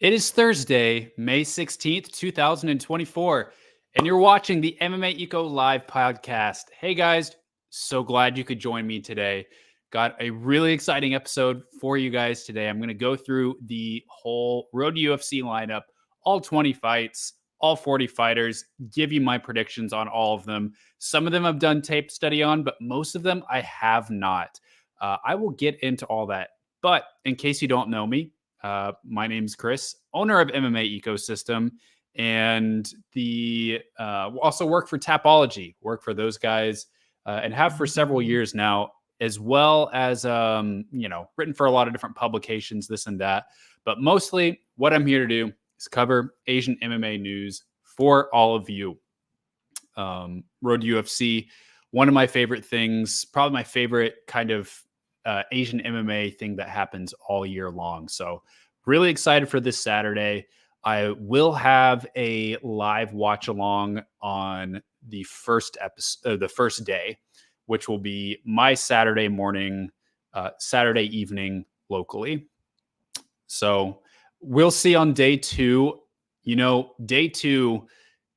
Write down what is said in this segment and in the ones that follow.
It is Thursday, May 16th, 2024, and you're watching the MMA Eco Live podcast. Hey guys, so glad you could join me today. Got a really exciting episode for you guys today. I'm going to go through the whole Road to UFC lineup, all 20 fights, all 40 fighters, give you my predictions on all of them. Some of them I've done tape study on, but most of them I have not. I will get into all that. But in case you don't know me, my name's Chris, owner of MMA Ecosystem, and also work for Tapology, work for those guys, and have for several years now, as well as written for a lot of different publications, this and that. But mostly, what I'm here to do is cover Asian MMA news for all of you. Road to UFC, one of my favorite things, probably my favorite kind of Asian MMA thing that happens all year long. So really excited for this Saturday. I will have a live watch along on the first episode, the first day, which will be my Saturday morning, Saturday evening locally. So we'll see on day two. You know, day two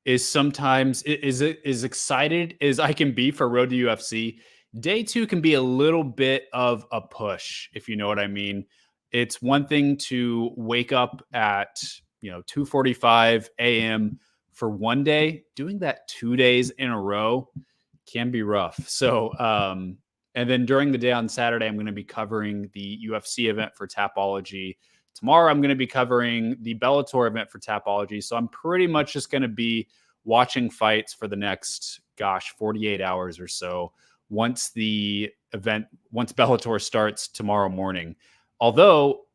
is sometimes is excited as I can be for Road to UFC. Day two can be a little bit of a push, if you know what I mean. It's one thing to wake up at 2:45 a.m. for one day. Doing that 2 days in a row can be rough. So, and then during the day on Saturday, I'm going to be covering the UFC event for Tapology. Tomorrow, I'm going to be covering the Bellator event for Tapology. So I'm pretty much just going to be watching fights for the next, 48 hours or so once Bellator starts tomorrow morning. Although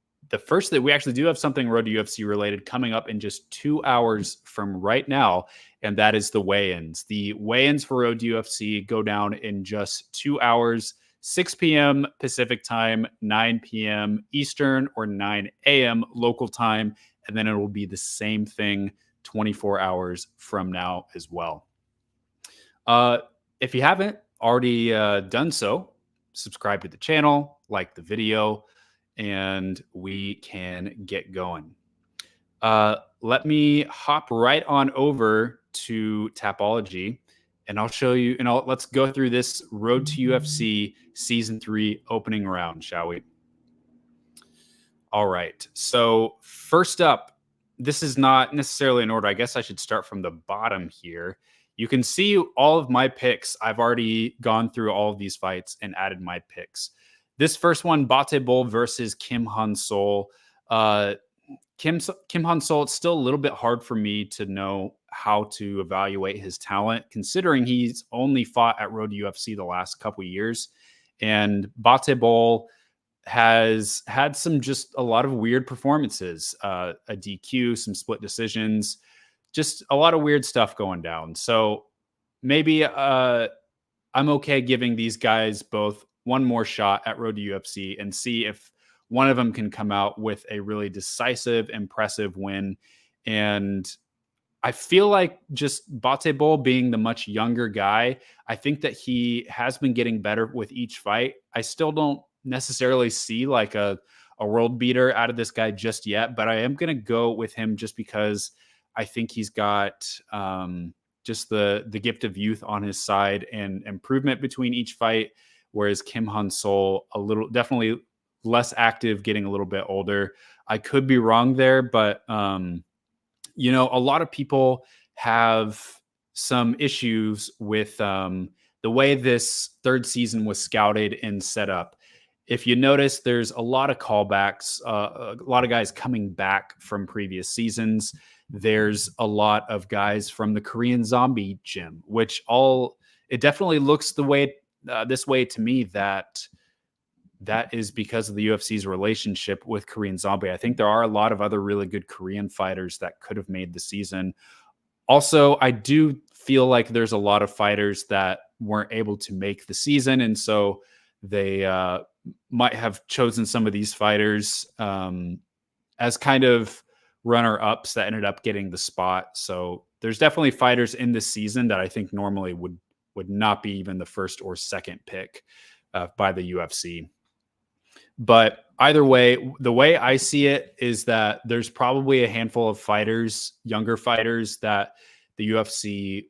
we actually do have something Road to UFC related coming up in just 2 hours from right now, and that is the weigh-ins. The weigh-ins for Road to UFC go down in just 2 hours, 6 p.m. Pacific time, 9 p.m. Eastern, or 9 a.m. local time, and then it will be the same thing 24 hours from now as well. If you haven't already done so, subscribe to the channel, like the video, and we can get going. Let me hop right on over to Tapology, and I'll show you, and let's go through this Road to UFC Season 3 opening round, shall we? All right. So first up, this is not necessarily in order. I guess I should start from the bottom here. You can see all of my picks. I've already gone through all of these fights and added my picks. This first one, Bate Bol versus Kim Han Soo. Kim Han Soo, it's still a little bit hard for me to know how to evaluate his talent, considering he's only fought at Road to UFC the last couple of years. And Bate Bol has had just a lot of weird performances, a DQ, some split decisions, just a lot of weird stuff going down. So maybe I'm okay giving these guys both one more shot at Road to UFC and see if one of them can come out with a really decisive, impressive win. And I feel like just Bate Bol being the much younger guy, I think that he has been getting better with each fight. I still don't necessarily see like a world beater out of this guy just yet, but I am going to go with him just because I think he's got just the gift of youth on his side and improvement between each fight, whereas Kim Han Soo definitely less active, getting a little bit older. I could be wrong there, but a lot of people have some issues with the way this third season was scouted and set up. If you notice, there's a lot of callbacks, a lot of guys coming back from previous seasons. There's a lot of guys from the Korean Zombie gym, which it definitely looks this way to me that is because of the UFC's relationship with Korean Zombie. I think there are a lot of other really good Korean fighters that could have made the season. Also, I do feel like there's a lot of fighters that weren't able to make the season, and so they might have chosen some of these fighters as kind of runner-ups that ended up getting the spot. So there's definitely fighters in this season that I think normally would not be even the first or second pick by the UFC. But either way, the way I see it is that there's probably a handful of fighters, younger fighters, that the UFC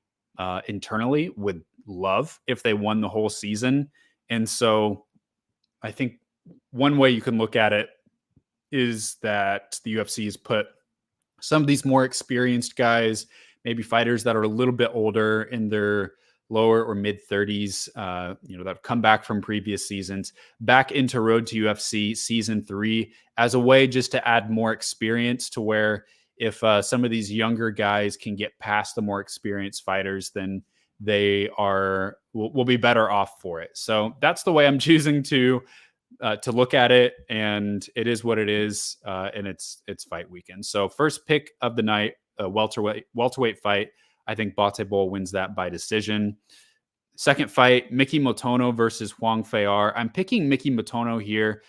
internally would love if they won the whole season. And so I think one way you can look at it is that the UFC has put some of these more experienced guys, maybe fighters that are a little bit older in their lower or mid 30s, that have come back from previous seasons, back into Road to UFC season 3 as a way just to add more experience to where if some of these younger guys can get past the more experienced fighters, then they will be better off for it. So that's the way I'm choosing to look at it, and it is what it is, and it's fight weekend. So first pick of the night, a welterweight fight. I think Batebo wins that by decision. Second fight, Miki Motono versus Hwang Fei-ar. I'm picking Miki Motono here.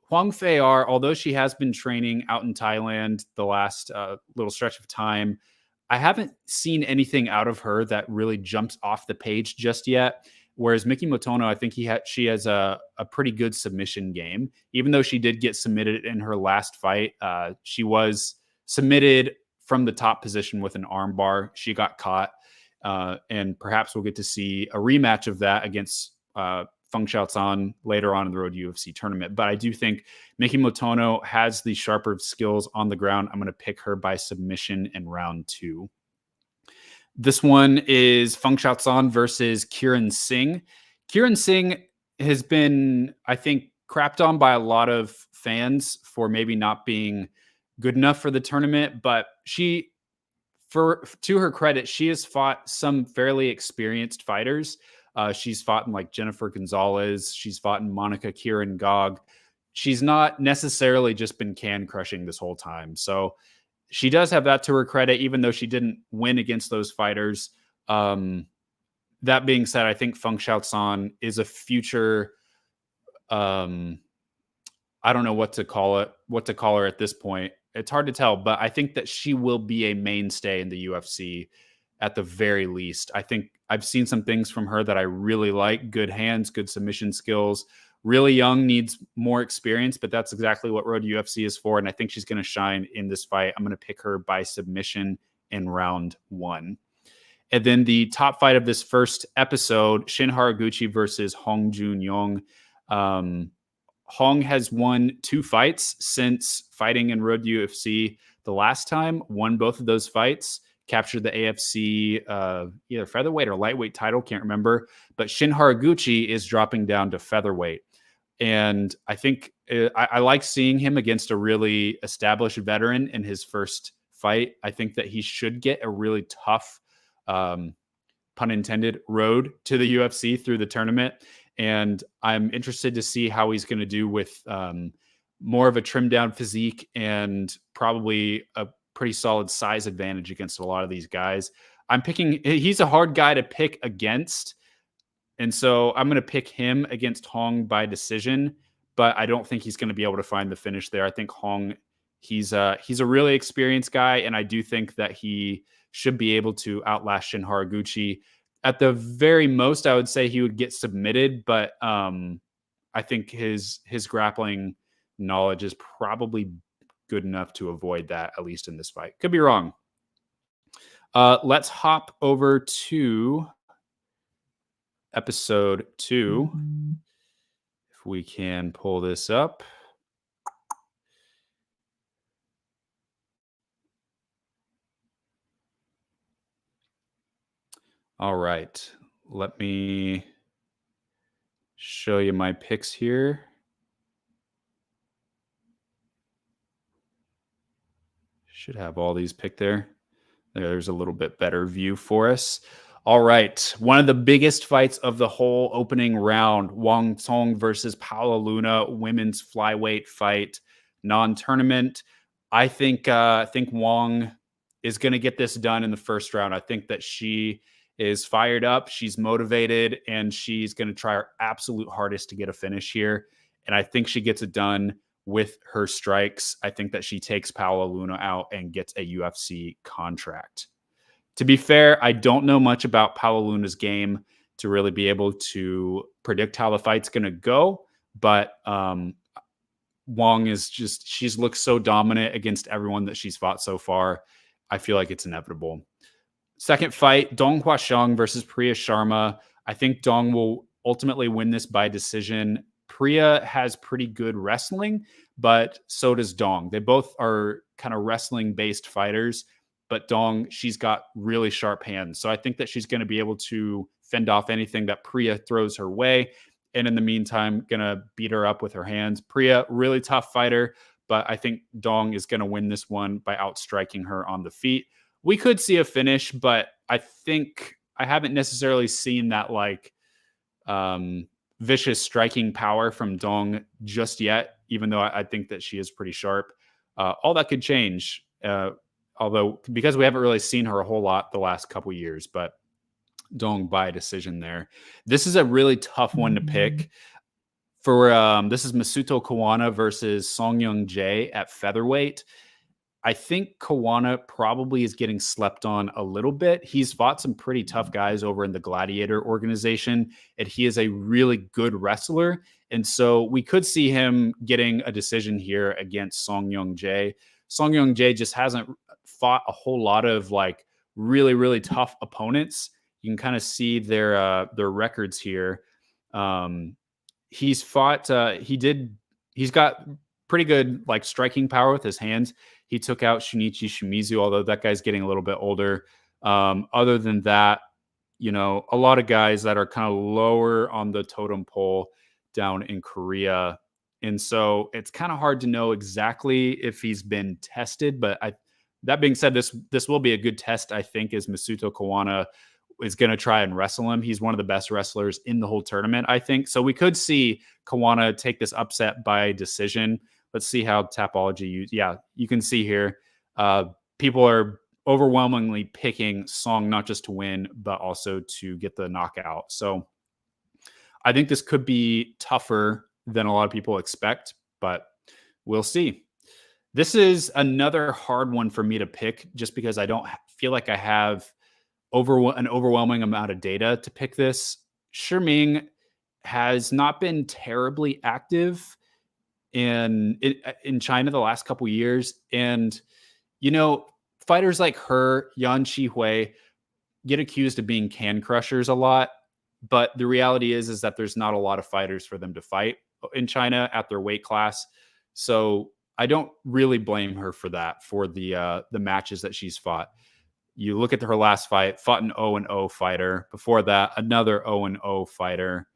Hwang Fei-ar, although she has been training out in Thailand the last little stretch of time, I haven't seen anything out of her that really jumps off the page just yet. Whereas Miki Motono, I think she has a pretty good submission game. Even though she did get submitted in her last fight, she was submitted from the top position with an armbar. She got caught, and perhaps we'll get to see a rematch of that against Feng Xiaozan later on in the Road UFC tournament. But I do think Miki Motono has the sharper skills on the ground. I'm going to pick her by submission in round 2. This one is Feng Xiaozan versus Kieran Singh. Kieran Singh has been, I think, crapped on by a lot of fans for maybe not being good enough for the tournament, but to her credit, she has fought some fairly experienced fighters. She's fought in like Jennifer Gonzalez. She's fought in Monica Kieran Gog. She's not necessarily just been can crushing this whole time. So she does have that to her credit, even though she didn't win against those fighters. That being said, I think Feng Xiaozan is a future, I don't know what to call her at this point. It's hard to tell, but I think that she will be a mainstay in the UFC at the very least. I think I've seen some things from her that I really like. Good hands, good submission skills. Really young, needs more experience, but that's exactly what Road UFC is for, and I think she's going to shine in this fight. I'm going to pick her by submission in round 1. And then the top fight of this first episode, Shin Haraguchi versus Hong Jun Yong. Hong has won 2 fights since fighting in Road UFC the last time, won both of those fights, captured the AFC either featherweight or lightweight title, can't remember. But Shin Haraguchi is dropping down to featherweight. And I think I like seeing him against a really established veteran in his first fight. I think that he should get a really tough, pun intended, road to the UFC through the tournament. And I'm interested to see how he's going to do with more of a trimmed down physique and probably a pretty solid size advantage against a lot of these guys. He's a hard guy to pick against. And so I'm going to pick him against Hong by decision, but I don't think he's going to be able to find the finish there. I think Hong, he's a really experienced guy, and I do think that he should be able to outlast Shin Haraguchi. At the very most, I would say he would get submitted, but I think his grappling knowledge is probably good enough to avoid that, at least in this fight. Could be wrong. Let's hop over to episode 2. If we can pull this up. All right. Let me show you my picks here. Should have all these picked there. There's a little bit better view for us. All right. One of the biggest fights of the whole opening round, Wang Song versus Paula Luna, women's flyweight fight, non-tournament. I think Wang is going to get this done in the first round. I think that she is fired up, she's motivated, and she's going to try her absolute hardest to get a finish here. And I think she gets it done with her strikes. I think that she takes Paula Luna out and gets a UFC contract. To be fair, I don't know much about Paula Luna's game to really be able to predict how the fight's going to go, but Wong is just, she's looked so dominant against everyone that she's fought so far. I feel like it's inevitable. Second fight, Dong Huaxiang versus Priya Sharma. I think Dong will ultimately win this by decision. Priya has pretty good wrestling, but so does Dong. They both are kind of wrestling-based fighters, but Dong, she's got really sharp hands. So I think that she's going to be able to fend off anything that Priya throws her way. And in the meantime, going to beat her up with her hands. Priya, really tough fighter, but I think Dong is going to win this one by outstriking her on the feet. We could see a finish, but I think I haven't necessarily seen that like vicious striking power from Dong just yet, even though I think that she is pretty sharp. All that could change, although because we haven't really seen her a whole lot the last couple years, but Dong by decision there. This is a really tough one to pick. For this is Masuto Kuana versus Song Young Jae at featherweight. I think Kuana probably is getting slept on a little bit. He's fought some pretty tough guys over in the Gladiator organization, and he is a really good wrestler. And so we could see him getting a decision here against Song Young Jae. Song Young Jae just hasn't fought a whole lot of like really, really tough opponents. You can kind of see their records here. He's fought, he's got pretty good like striking power with his hands. He took out Shunichi Shimizu, although that guy's getting a little bit older. Other than that, you know, a lot of guys that are kind of lower on the totem pole down in Korea. And so it's kind of hard to know exactly if he's been tested. But that being said, this will be a good test, I think, as Masuto Kuana is going to try and wrestle him. He's one of the best wrestlers in the whole tournament, I think. So we could see Kuana take this upset by decision. Let's see how Tapology you can see here. People are overwhelmingly picking Song not just to win, but also to get the knockout. So I think this could be tougher than a lot of people expect, but we'll see. This is another hard one for me to pick just because I don't feel like I have an overwhelming amount of data to pick this. Shiming has not been terribly active in China the last couple years. And, you know, fighters like her, Yan Chiu, get accused of being can crushers a lot. But the reality is that there's not a lot of fighters for them to fight in China at their weight class. So I don't really blame her for that, for the matches that she's fought. You look at her last fight, fought an 0-0 fighter. Before that, another 0-0 fighter.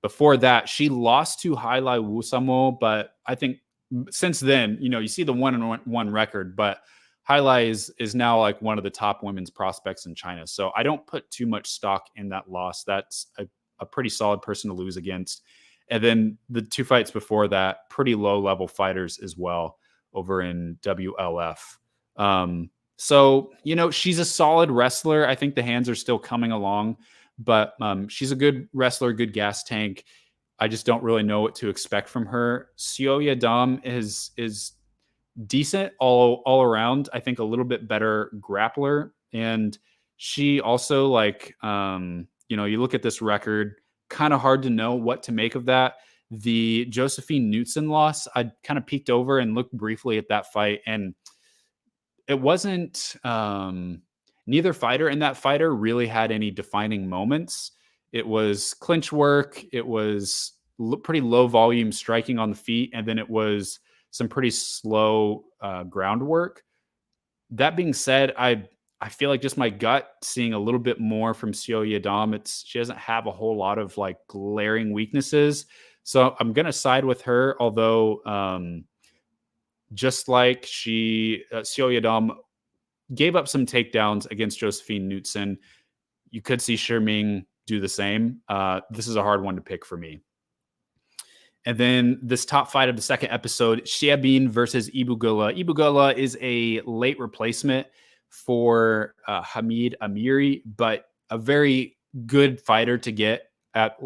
Before that, she lost to Hailai Wusamo, but I think since then, you know, you see the 1-1 record, but Hailai is now like one of the top women's prospects in China. So I don't put too much stock in that loss. That's a pretty solid person to lose against. And then the two fights before that, pretty low-level fighters as well over in WLF. So, you know, she's a solid wrestler. I think the hands are still coming along, but she's a good wrestler, good gas tank. I just don't really know what to expect from her. Seo Yadam is decent all around. I think a little bit better grappler. And she also, like, you know, you look at this record, kind of hard to know what to make of that. The Josephine Knutson loss, I kind of peeked over and looked briefly at that fight, and it wasn't, neither fighter in that fighter really had any defining moments. It was clinch work. It was pretty low volume striking on the feet. And then it was some pretty slow groundwork. That being said, I feel like just my gut seeing a little bit more from Seo Yadam. She doesn't have a whole lot of like glaring weaknesses. So I'm going to side with her, although, just like Seo Yadam gave up some takedowns against Josephine Knutson, you could see Shiming do the same. This is a hard one to pick for me. And then this top fight of the second episode, Shabin versus Ibugula. Ibugula is a late replacement for Hamid Amiri, but a very good fighter to get at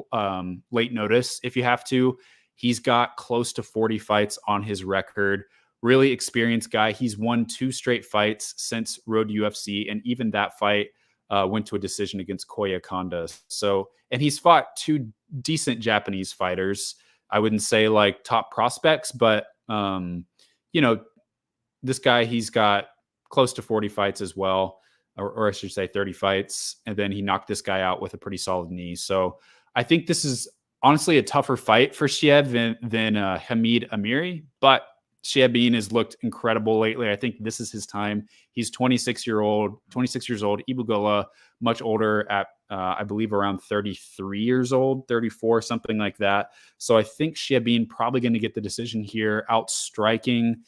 late notice if you have to. He's got close to 40 fights on his record. Really experienced guy. He's won 2 straight fights since Road UFC, and even that fight went to a decision against Koya Konda. So, and he's fought 2 decent Japanese fighters. I wouldn't say like top prospects, but you know, this guy, he's got close to 40 fights as well, or I should say 30 fights. And then he knocked this guy out with a pretty solid knee. So I think this is honestly a tougher fight for Shiev than Hamid Amiri, but Shabin has looked incredible lately. I think this is his time. He's 26 years old. Ibu Gola, much older at, I believe, around 33 years old, 34, something like that. So I think Shabin probably going to get the decision here, outstriking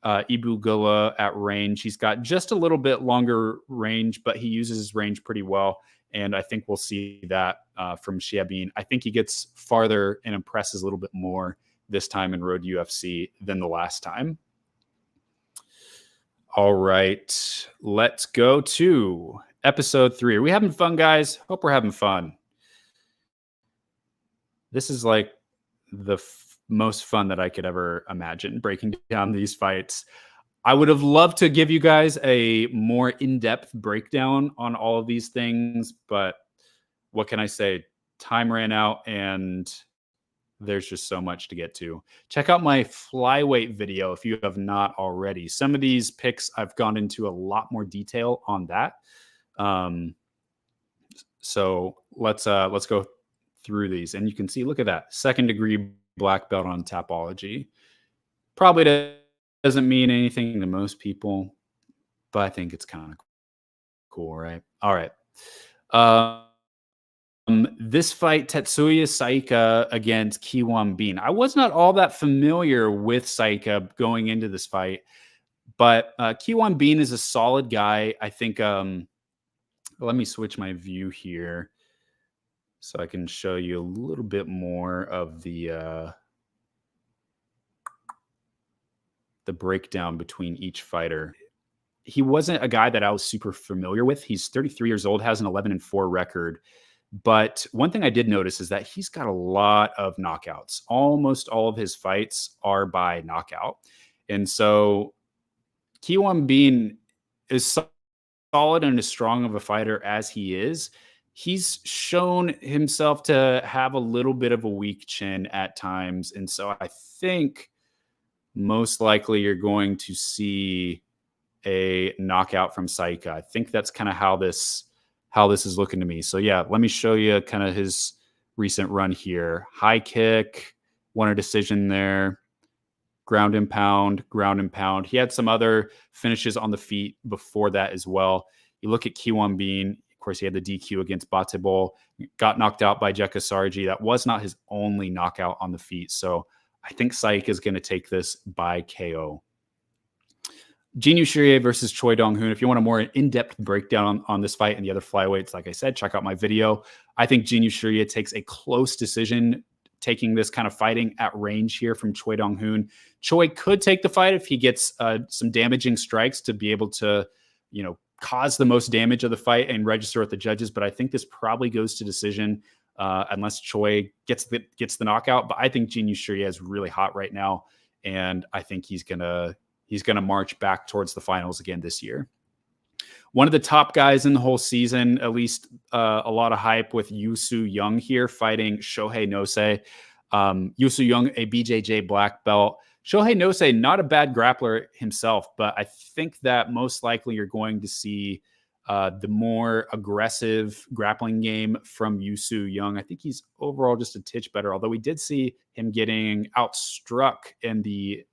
Ibu Gola at range. He's got just a little bit longer range, but he uses his range pretty well. And I think we'll see that from Shabin. I think he gets farther and impresses a little bit more this time in Road UFC than the last time. All right, let's go to episode 3. Are we having fun, guys? Hope we're having fun. This is like the most fun that I could ever imagine, breaking down these fights. I would have loved to give you guys a more in-depth breakdown on all of these things, but what can I say? Time ran out and there's just so much to get to. Check out my flyweight video if you have not already. Some of these picks, I've gone into a lot more detail on that. So let's go through these. And you can see, look at that. 2nd degree black belt on Tapology. Probably doesn't mean anything to most people, but I think it's kind of cool, right? All right. This fight, Tetsuya Saika against Kiwan Bean. I was not all that familiar with Saika going into this fight, but Kiwan Bean is a solid guy. I think, let me switch my view here so I can show you a little bit more of the breakdown between each fighter. He wasn't a guy that I was super familiar with. He's 33 years old, has an 11-4 record. But one thing I did notice is that he's got a lot of knockouts. Almost all of his fights are by knockout. And so Kiwan Bean is solid and as strong of a fighter as he is. He's shown himself to have a little bit of a weak chin at times. And so I think most likely you're going to see a knockout from Saika. I think that's kind of how this is looking to me. So yeah, let me show you kind of his recent run here. High kick, won a decision there. Ground and pound. He had some other finishes on the feet before that as well. You look at Kiwan Bean, of course, he had the DQ against Batebol, got knocked out by Jekka Sarji. That was not his only knockout on the feet. So I think Saika is going to take this by KO. Yan Chiu versus Choy Donghun. If you want a more in-depth breakdown on this fight and the other flyweights, like I said, check out my video. I think Yan Chiu takes a close decision, taking this kind of fighting at range here from Choy Donghun. Choy could take the fight if he gets some damaging strikes to be able to, cause the most damage of the fight and register with the judges. But I think this probably goes to decision unless Choy gets the knockout. But I think Yan Chiu is really hot right now, and I think he's gonna march back towards the finals again this year. One of the top guys in the whole season, at least a lot of hype with Yusu Young here fighting Shohei Nose. Yusu Young, a BJJ black belt. Shohei Nose, not a bad grappler himself, but I think that most likely you're going to see the more aggressive grappling game from Yusu Young. I think he's overall just a titch better, although we did see him getting outstruck in the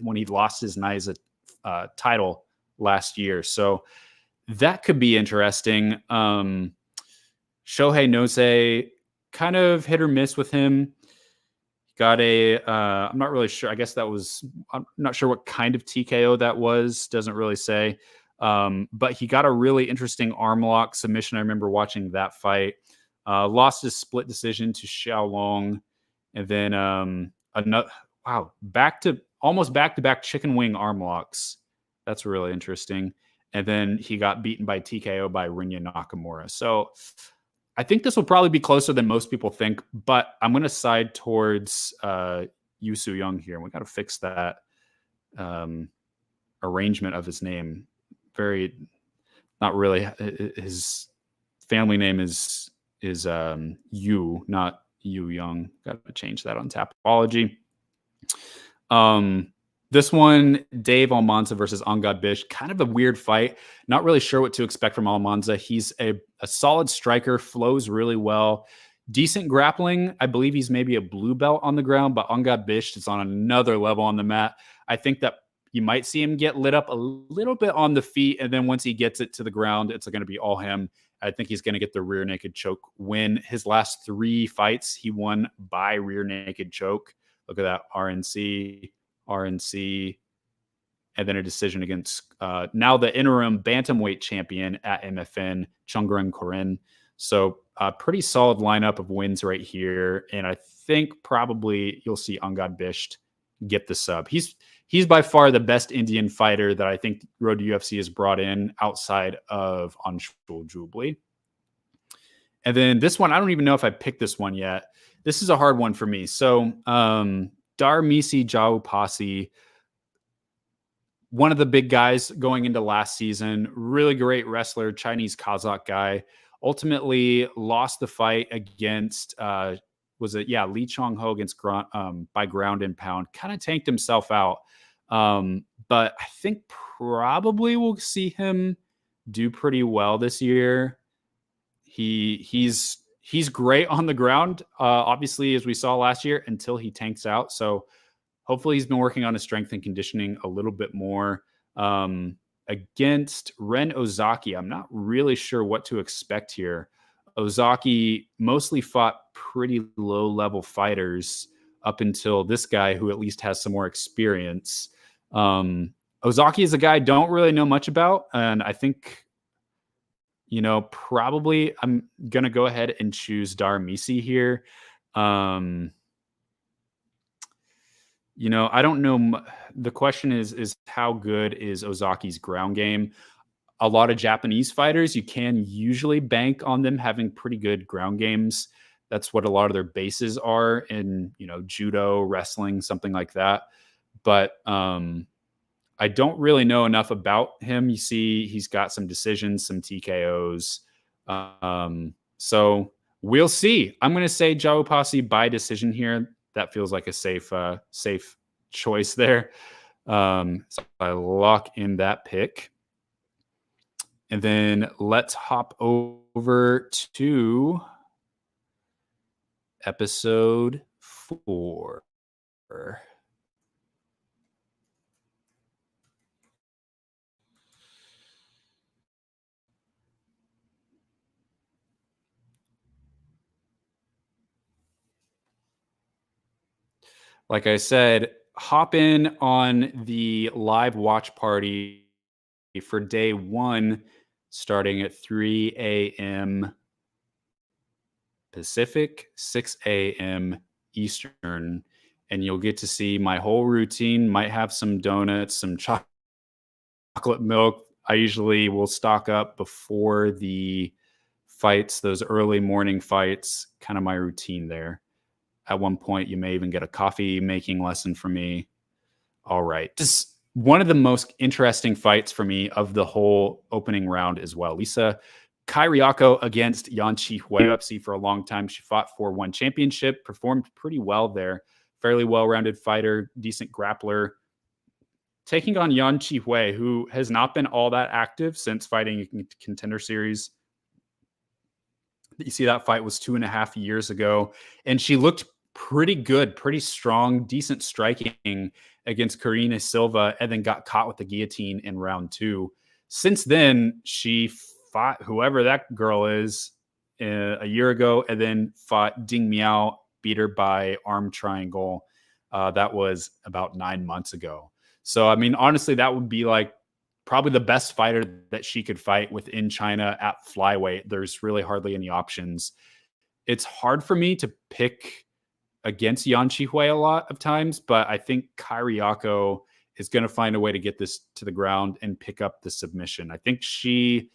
when he lost his NISA title last year. So that could be interesting. Shohei Nose, kind of hit or miss with him. Got I'm not really sure. I guess I'm not sure what kind of TKO that was. Doesn't really say. But he got a really interesting arm lock submission. I remember watching that fight. Lost his split decision to Xiaolong. And then almost back-to-back chicken wing arm locks. That's really interesting. And then he got beaten by TKO by Rinya Nakamura. So I think this will probably be closer than most people think, but I'm going to side towards Yusu Young here. We got to fix that arrangement of his name. Not really. His family name is Yu, not Yong. Got to change that on Tapology. This one, Dave Almanza versus Angad Bish, kind of a weird fight. Not really sure what to expect from Almanza. He's a solid striker, flows really well. Decent grappling. I believe he's maybe a blue belt on the ground, but Angad Bish is on another level on the mat. I think that you might see him get lit up a little bit on the feet, and then once he gets it to the ground, it's going to be all him. I think he's going to get the rear naked choke win. His last 3 fights, he won by rear naked choke. Look at that, RNC, and then a decision against now the interim bantamweight champion at MFN, Chungren Koren. So a pretty solid lineup of wins right here. And I think probably you'll see Angad Bish get the sub. He's by far the best Indian fighter that I think Road to UFC has brought in outside of Anshul Jubli. And then this one, I don't even know if I picked this one yet. This is a hard one for me. So Dar Mei Jau Pasi, one of the big guys going into last season, really great wrestler, Chinese Kazakh guy, ultimately lost the fight against, Lee Chong Ho against by ground and pound, kind of tanked himself out. But I think probably we'll see him do pretty well this year. He's great on the ground, obviously, as we saw last year, until he tanks out. So hopefully he's been working on his strength and conditioning a little bit more. Against Ren Ozaki, I'm not really sure what to expect here. Ozaki mostly fought pretty low-level fighters up until this guy, who at least has some more experience. Ozaki is a guy I don't really know much about, and I think, probably I'm going to go ahead and choose Dar Mei here. I don't know. The question is how good is Ozaki's ground game? A lot of Japanese fighters, you can usually bank on them having pretty good ground games. That's what a lot of their bases are in, judo, wrestling, something like that. But I don't really know enough about him. You see, he's got some decisions, some TKOs. So we'll see. I'm going to say Jau Pasi by decision here. That feels like a safe choice there. So I lock in that pick. And then let's hop over to episode 4. Like I said, hop in on the live watch party for day 1, starting at 3 a.m. Pacific, 6 a.m. Eastern. And you'll get to see my whole routine. Might have some donuts, some chocolate milk. I usually will stock up before the fights, those early morning fights, kind of my routine there. At one point, you may even get a coffee making lesson from me. All right. This is one of the most interesting fights for me of the whole opening round as well. Lisa Kyriako against Yan Chiu, UFC for a long time. She fought for one championship, performed pretty well there. Fairly well-rounded fighter, decent grappler. Taking on Yan Chiu, who has not been all that active since fighting in Contender Series. You see, that fight was 2.5 years ago, and she looked pretty good, pretty strong, decent striking against Karina Silva, and then got caught with the guillotine in round 2. Since then, she fought whoever that girl is a year ago, and then fought Ding Miao, beat her by arm triangle. That was about 9 months ago. So, I mean, honestly, that would be like probably the best fighter that she could fight within China at flyweight. There's really hardly any options. It's hard for me to pick against Yan Chiu a lot of times, but I think Kyriako is going to find a way to get this to the ground and pick up the submission. I think she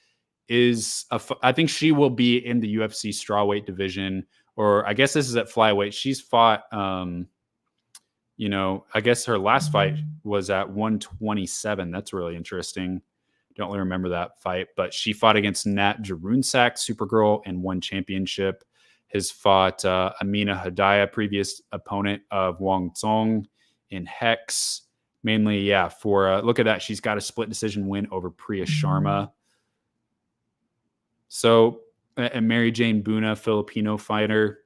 will be in the UFC strawweight division, or I guess this is at flyweight. She's fought, I guess her last fight was at 127. That's really interesting. Don't really remember that fight, but she fought against Nat Jarunsak, Supergirl, and won championship. has fought Amina Hadaya, previous opponent of Wang Zong in Hex. Mainly, yeah, for look at that. She's got a split decision win over Priya Sharma. So, and Mary Jane Buna, Filipino fighter.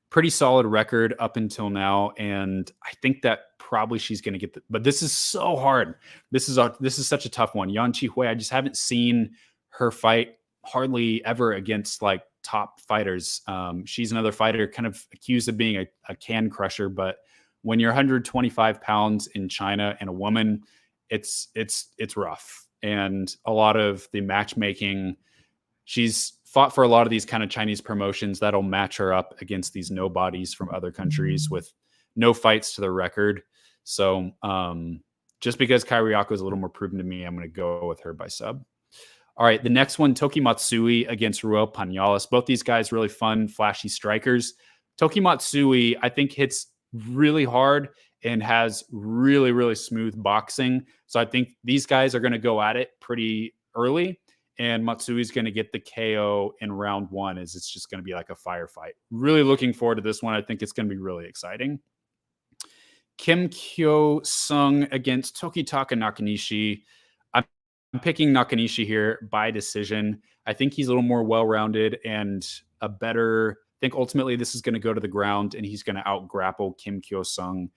Pretty solid record up until now. And I think that probably she's going to get but this is so hard. This is such a tough one. Yan Chiu, I just haven't seen her fight hardly ever against like top fighters. She's another fighter kind of accused of being a can crusher, but when you're 125 pounds in China and a woman, it's rough. And a lot of the matchmaking, she's fought for a lot of these kind of Chinese promotions that'll match her up against these nobodies from other countries with no fights to their record. So just because Kairiako is a little more proven to me, I'm going to go with her by sub. All right, the next one, Toki Matsui against Ruel Panyales. Both these guys really fun, flashy strikers. Toki Matsui, I think, hits really hard and has really, really smooth boxing. So I think these guys are going to go at it pretty early. And Matsui's going to get the KO in round one, as it's just going to be like a firefight. Really looking forward to this one. I think it's going to be really exciting. Kim Kyo Sung against Tokitaka Nakanishi. I'm picking Nakanishi here by decision. I think he's a little more well-rounded and a better... I think ultimately this is going to go to the ground and he's going to out-grapple Kim Kyo Sung.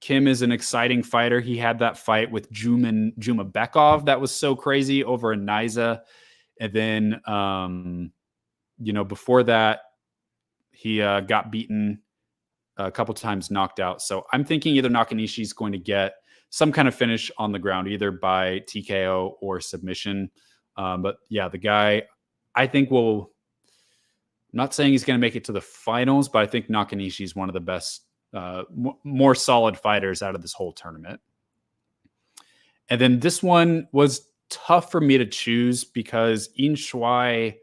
Kim is an exciting fighter. He had that fight with Juma Bekov that was so crazy over in Niza. And then, before that, he got beaten a couple times, knocked out. So I'm thinking either Nakanishi is going to get some kind of finish on the ground, either by TKO or submission. But yeah, the guy, I think will... I'm not saying he's going to make it to the finals, but I think Nakanishi is one of the best, more solid fighters out of this whole tournament. And then this one was tough for me to choose because Yin Shuai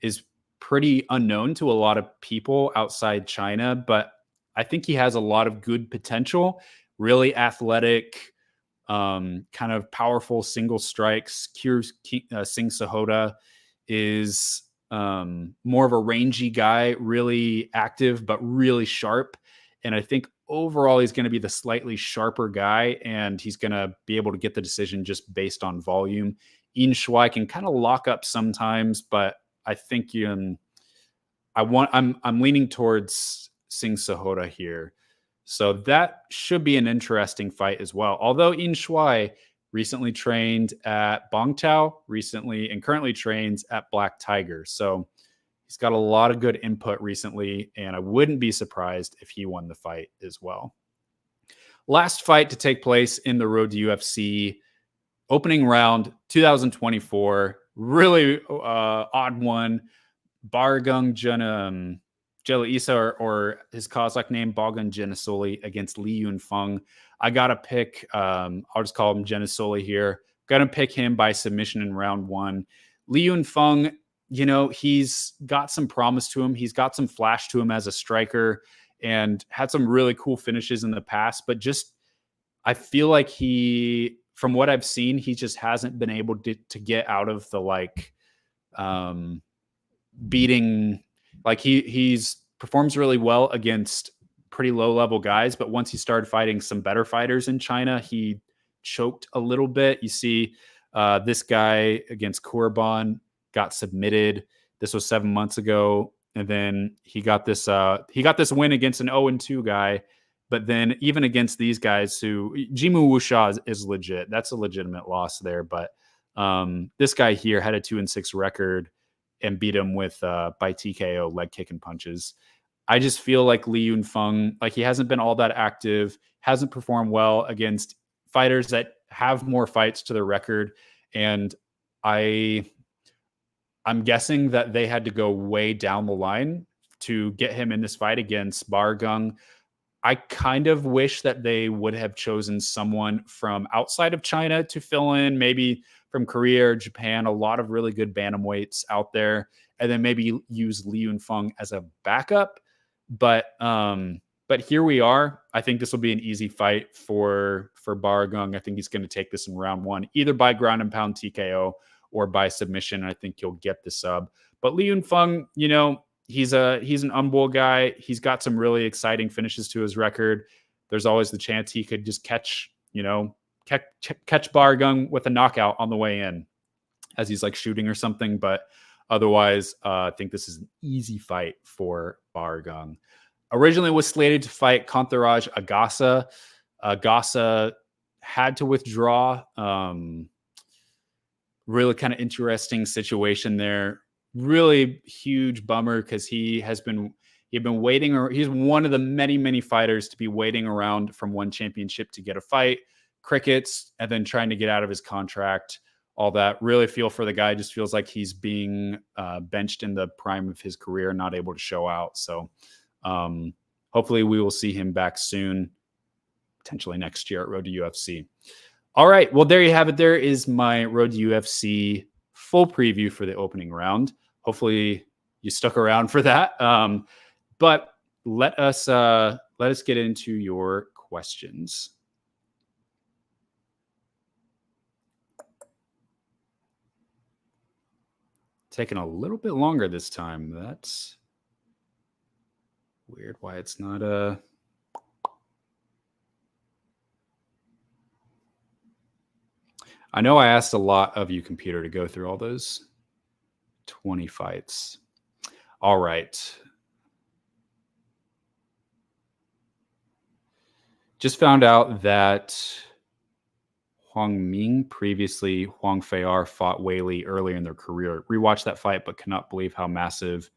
is pretty unknown to a lot of people outside China, but I think he has a lot of good potential, really athletic, kind of powerful single strikes. Singh Sahota is more of a rangy guy, really active, but really sharp. And I think overall, he's going to be the slightly sharper guy, and he's going to be able to get the decision just based on volume. Yin Shuai can kind of lock up sometimes, but I think I'm leaning towards Singh Sahota here. So that should be an interesting fight as well. Although Yin Shuai recently trained at Bongtao, and currently trains at Black Tiger. So he's got a lot of good input recently, and I wouldn't be surprised if he won the fight as well. Last fight to take place in the Road to UFC, opening round 2024. Really odd one. Bargung Jela Isa, or his Kazakh name, Bargung Jenasoli, against Li Yunfeng. I got to pick, I'll just call him Jenasoli here. Got to pick him by submission in round one. Li Yunfeng, he's got some promise to him. He's got some flash to him as a striker and had some really cool finishes in the past. But just, I feel like from what I've seen, he just hasn't been able to get out of the beating. Like he's performs really well against pretty low level guys, but once he started fighting some better fighters in China, he choked a little bit. You see this guy against Kurban got submitted. This was 7 months ago. And then he got this win against an 0-2 guy. But then even against these guys Jimu Wusha is legit. That's a legitimate loss there. But this guy here had a 2-6 record and beat him with by TKO, leg kick and punches. I just feel like Li Yunfeng, he hasn't been all that active, hasn't performed well against fighters that have more fights to their record. And I'm guessing that they had to go way down the line to get him in this fight against Bargung. I kind of wish that they would have chosen someone from outside of China to fill in, maybe from Korea or Japan, a lot of really good bantamweights out there, and then maybe use Li Yunfeng as a backup. But here we are. I think this will be an easy fight for Bargung. I think he's going to take this in round one, either by ground and pound TKO or by submission. I think he'll get the sub. But Lin Fun, you know, he's an unbull guy. He's got some really exciting finishes to his record. There's always the chance he could just catch Bar Gung with a knockout on the way in as he's like shooting or something. But otherwise, I think this is an easy fight for Bar Gung. Originally was slated to fight Kantaraj Agasa. Agasa had to withdraw. Really kind of interesting situation there. Really huge bummer because he'd been waiting, or he's one of the many fighters to be waiting around from one championship to get a fight, crickets, and then trying to get out of his contract. All that. Really feel for the guy. Just feels like he's being benched in the prime of his career, not able to show out. So hopefully we will see him back soon, potentially next year at Road to UFC. All right. Well, there you have it. There is my Road to UFC full preview for the opening round. Hopefully you stuck around for that. But let us get into your questions. Taking a little bit longer this time. That's weird why it's not I know I asked a lot of you, computer, to go through all those 20 fights. All right. Just found out that Huang Ming, previously Huang Fei'er, fought Weili earlier in their career. Rewatched that fight, but cannot believe how massive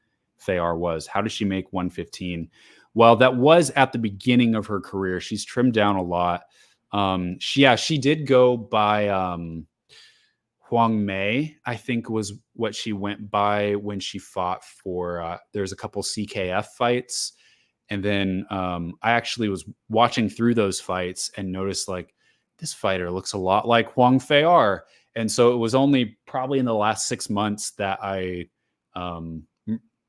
Fei'er was. How does she make 115? Well, that was at the beginning of her career. She's trimmed down a lot. She did go by Huang Mei, I think was what she went by when she fought for, there's a couple CKF fights. And then I actually was watching through those fights and noticed like, this fighter looks a lot like Huang Fei'er. And so it was only probably in the last 6 months that I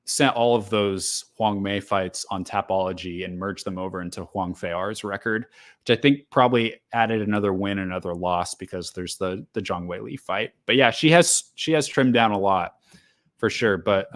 sent all of those Huang Mei fights on Tapology and merged them over into Huang Fei'er's record, which I think probably added another win, another loss, because there's the Zhang Weili fight. But yeah, she has trimmed down a lot for sure. But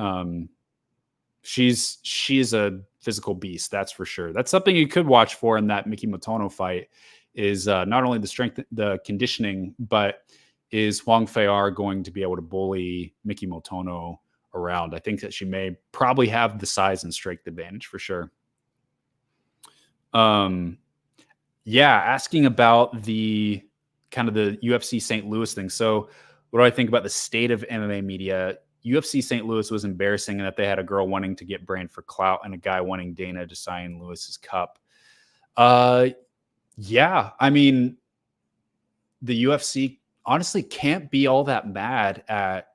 she's a physical beast, that's for sure. That's something you could watch for in that Miki Motono fight, is not only the strength, the conditioning, but is Huang Fei'er going to be able to bully Miki Motono around? I think that she may probably have the size and strength advantage for sure. Asking about the kind of the UFC St. Louis thing. So what do I think about the state of MMA media? UFC St. Louis was embarrassing in that they had a girl wanting to get brand for clout and a guy wanting Dana to sign Lewis's cup. Yeah, I mean, the UFC honestly can't be all that mad at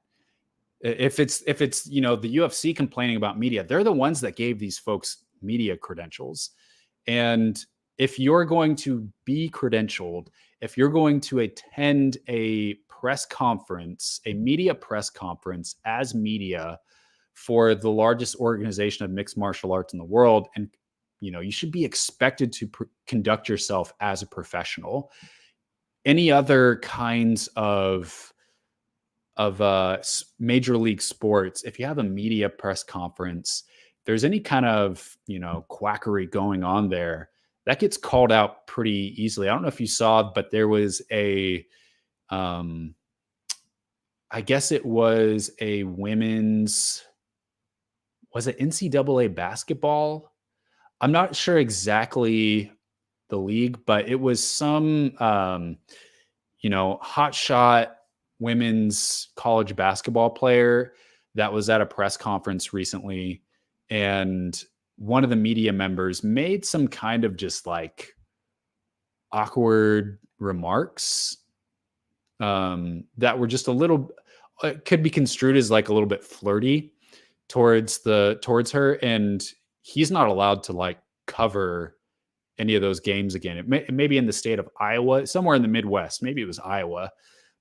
if it's the UFC complaining about media. They're the ones that gave these folks media credentials. And if you're going to be credentialed, if you're going to attend a press conference, a media press conference as media for the largest organization of mixed martial arts in the world, and you should be expected to conduct yourself as a professional. Any other kinds of major league sports, if you have a media press conference, there's any kind of quackery going on there, that gets called out pretty easily. I don't know if you saw, but there was I guess it was a women's, was it NCAA basketball? I'm not sure exactly the league, but it was some, hotshot women's college basketball player that was at a press conference recently. And one of the media members made some kind of just like awkward remarks that were just a little, it could be construed as like a little bit flirty towards her. And he's not allowed to like cover any of those games again. It may be in the state of Iowa, somewhere in the Midwest. Maybe it was Iowa,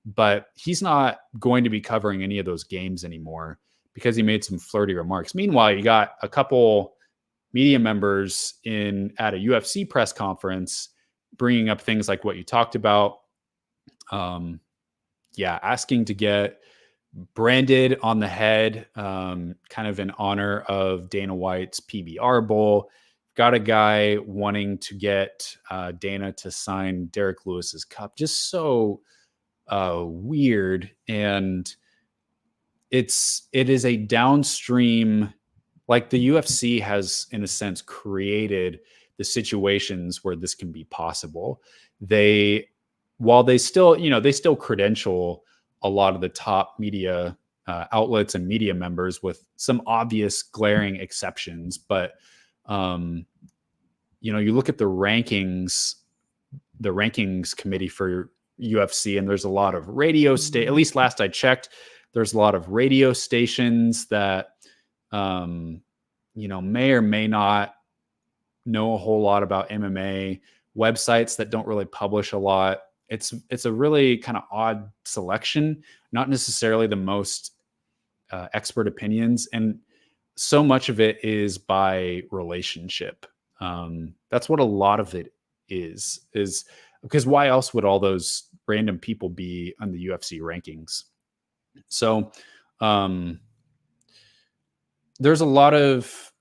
but he's not going to be covering any of those games anymore because he made some flirty remarks. Meanwhile, you got a couple media members at a UFC press conference bringing up things like what you talked about. Asking to get branded on the head, kind of in honor of Dana White's PBR Bowl. Got a guy wanting to get Dana to sign Derek Lewis's cup. Just so weird. And it is a downstream, like the UFC has, in a sense, created the situations where this can be possible. While they still, they still credential a lot of the top media outlets and media members with some obvious glaring exceptions. But, you look at the rankings committee for UFC, and there's a lot of at least last I checked, there's a lot of radio stations that, may or may not know a whole lot about MMA, websites that don't really publish a lot. It's a really kind of odd selection, not necessarily the most expert opinions. And so much of it is by relationship. That's what a lot of it is because why else would all those random people be on the UFC rankings? So there's a lot of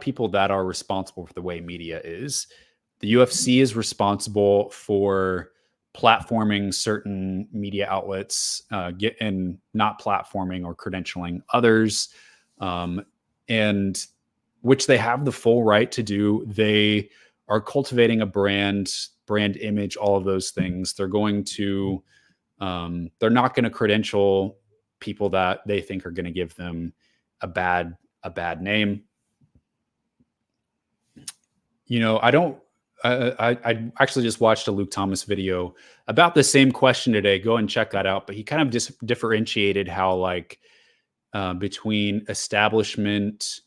people that are responsible for the way media is. The UFC is responsible for platforming certain media outlets, and not platforming or credentialing others, and which they have the full right to do. They are cultivating a brand image, all of those things. They're going to, they're not going to credential people that they think are going to give them a bad name. I actually just watched a Luke Thomas video about the same question today. Go and check that out. But he kind of just differentiated how between establishment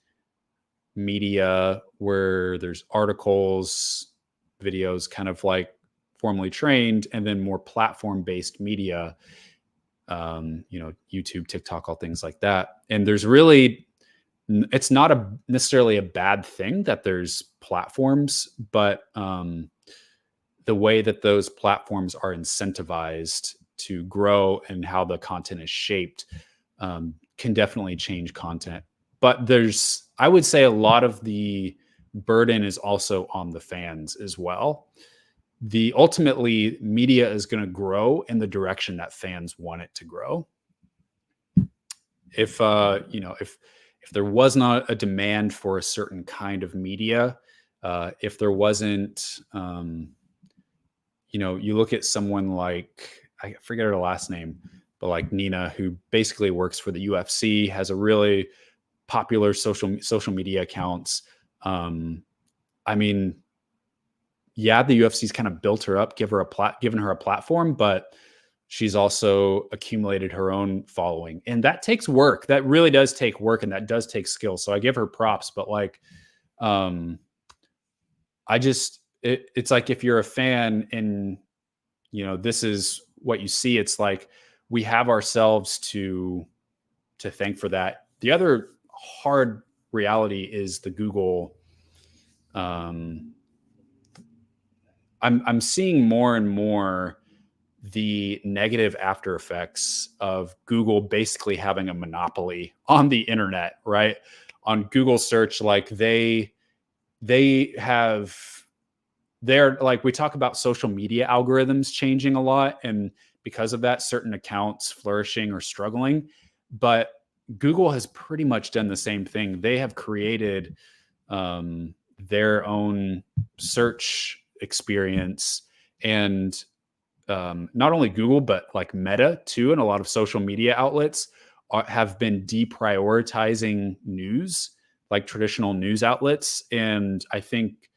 media, where there's articles, videos, kind of like formally trained, and then more platform-based media, YouTube, TikTok, all things like that. And there's really, it's not necessarily a bad thing that there's platforms, but the way that those platforms are incentivized to grow and how the content is shaped can definitely change content. But I would say a lot of the burden is also on the fans as well. Ultimately, media is going to grow in the direction that fans want it to grow. If there was not a demand for a certain kind of media, if there wasn't, you look at someone like, I forget her last name, but like Nina, who basically works for the UFC, has a really popular social media accounts. Yeah, the UFC's kind of built her up, given her a platform, but she's also accumulated her own following. And that takes work. That really does take work, and that does take skill. So I give her props, but it's like, if you're a fan and, this is what you see, it's like we have ourselves to thank for that. The other hard reality is the Google. I'm seeing more and more the negative after effects of Google basically having a monopoly on the internet, right? On Google search, like they're like, we talk about social media algorithms changing a lot, and because of that, certain accounts flourishing or struggling. But Google has pretty much done the same thing. They have created their own search experience, and not only Google, but like Meta too, and a lot of social media outlets have been deprioritizing news, like traditional news outlets, and I think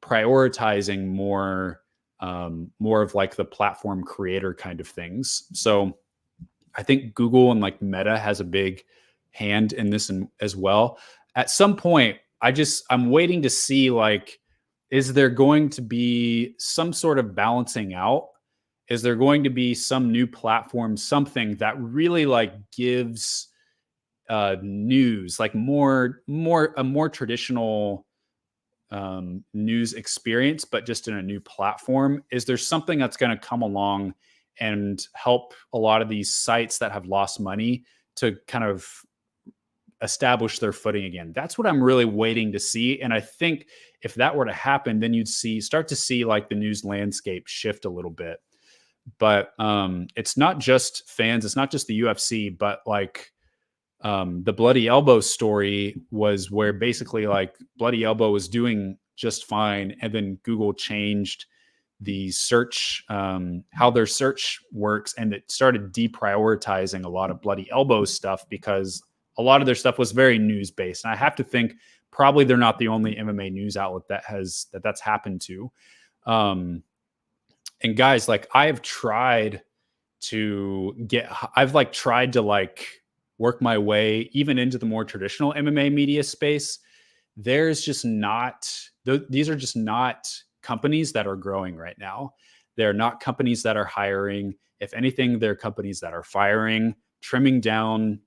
prioritizing more of like the platform creator kind of things. So I think Google and like Meta has a big hand in this as well. At some point, I'm waiting to see, like, is there going to be some sort of balancing out? Is there going to be some new platform, something that really like gives news, like a more traditional news experience, but just in a new platform? Is there something that's going to come along and help a lot of these sites that have lost money to kind of establish their footing again. That's what I'm really waiting to see. And I think if that were to happen, then you'd start to see like the news landscape shift a little bit. But it's not just fans, it's not just the UFC, but like the Bloody Elbow story was where basically like Bloody Elbow was doing just fine, and then Google changed the search, how their search works, and it started deprioritizing a lot of Bloody Elbow stuff because a lot of their stuff was very news based. And I have to think probably they're not the only MMA news outlet that's happened to. And guys, like I've tried to work my way even into the more traditional MMA media space. There's just not, these are just not companies that are growing right now. They're not companies that are hiring. If anything, they're companies that are firing, trimming down,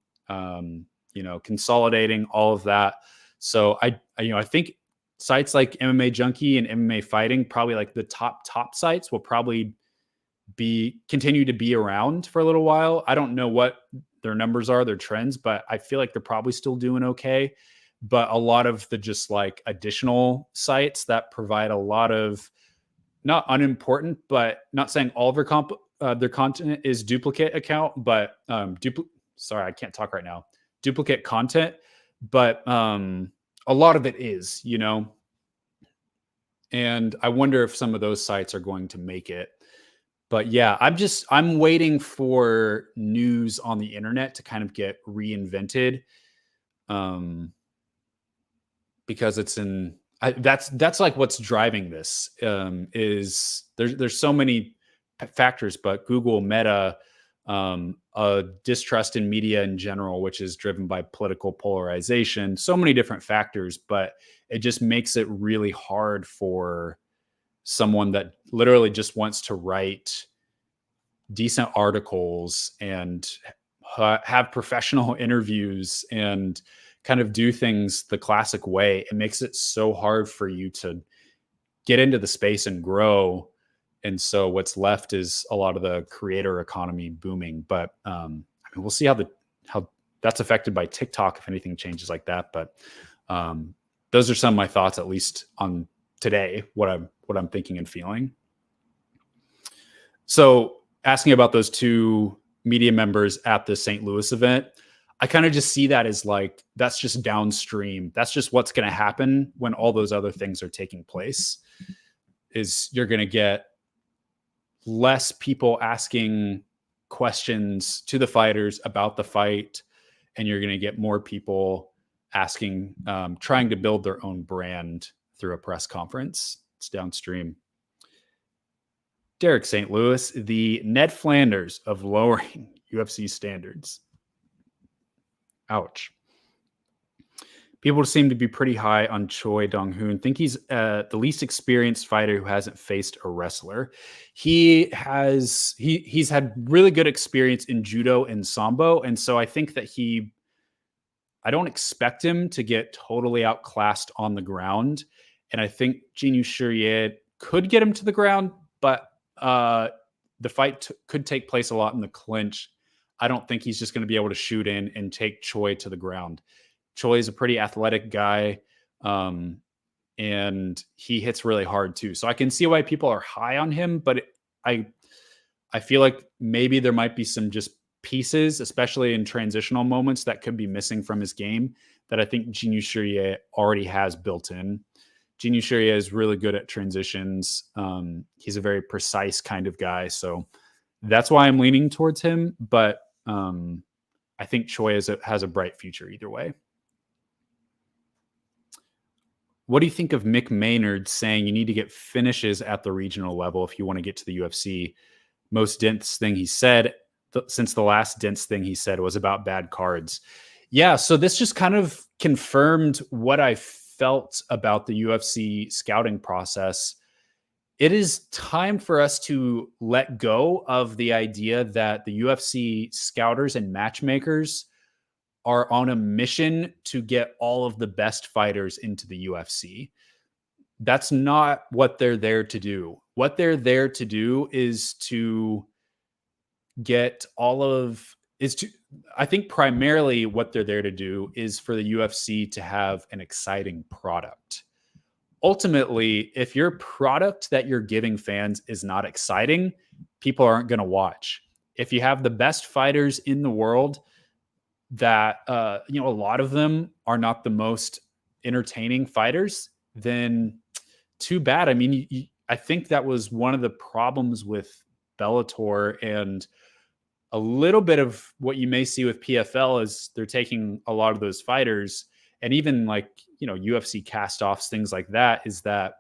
consolidating, all of that. So I think sites like MMA Junkie and MMA Fighting, probably like the top sites, will probably continue to be around for a little while. I don't know what their numbers are, their trends, but I feel like they're probably still doing okay. But a lot of the just like additional sites that provide a lot of not unimportant, but not saying all of their content is duplicate account, but sorry, I can't talk right now. Duplicate content, but a lot of it is, and I wonder if some of those sites are going to make it. But yeah, I'm waiting for news on the internet to kind of get reinvented. Because that's like what's driving this, is there's so many factors, but Google, Meta, a distrust in media in general, which is driven by political polarization, so many different factors, but it just makes it really hard for someone that literally just wants to write decent articles and have professional interviews and kind of do things the classic way. It makes it so hard for you to get into the space and grow. And so what's left is a lot of the creator economy booming. But we'll see how that's affected by TikTok, if anything changes like that. But those are some of my thoughts, at least on today, what I'm thinking and feeling. So asking about those two media members at the St. Louis event, I kind of just see that as like, that's just downstream. That's just what's going to happen when all those other things are taking place, is you're going to get less people asking questions to the fighters about the fight. And you're going to get more people asking, trying to build their own brand through a press conference. It's downstream. Derek St. Louis, the Ned Flanders of lowering UFC standards. Ouch. People seem to be pretty high on Choy Donghun. Think he's the least experienced fighter who hasn't faced a wrestler. He's had really good experience in judo and sambo, and so I think that I don't expect him to get totally outclassed on the ground. And I think Yan Chiu could get him to the ground, but the fight could take place a lot in the clinch. I don't think he's just going to be able to shoot in and take Choy to the ground. Choy is a pretty athletic guy, and he hits really hard too. So I can see why people are high on him, but I feel like maybe there might be some just pieces, especially in transitional moments, that could be missing from his game that I think Yan Chiu already has built in. Yan Chiu is really good at transitions. He's a very precise kind of guy. So that's why I'm leaning towards him. But I think Choy has a bright future either way. What do you think of Mick Maynard saying you need to get finishes at the regional level if you want to get to the UFC? Most dense thing he said, since the last dense thing he said, was about bad cards. Yeah, so this just kind of confirmed what I felt about the UFC scouting process. It is time for us to let go of the idea that the UFC scouters and matchmakers are on a mission to get all of the best fighters into the UFC. That's not what they're there to do. What they're there to do is to get I think primarily what they're there to do is for the UFC to have an exciting product. Ultimately, if your product that you're giving fans is not exciting, people aren't going to watch. If you have the best fighters in the world that, a lot of them are not the most entertaining fighters, then too bad. I mean, I think that was one of the problems with Bellator, and a little bit of what you may see with PFL is they're taking a lot of those fighters, and even like, UFC cast-offs, things like that, is that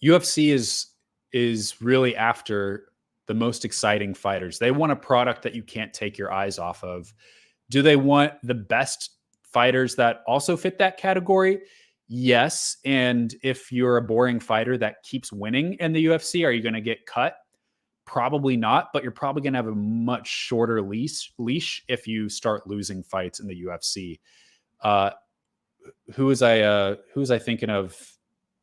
UFC is really after the most exciting fighters. They want a product that you can't take your eyes off of. Do they want the best fighters that also fit that category? Yes. And if you're a boring fighter that keeps winning in the UFC, are you going to get cut? Probably not, but you're probably going to have a much shorter leash if you start losing fights in the UFC. Who was I thinking of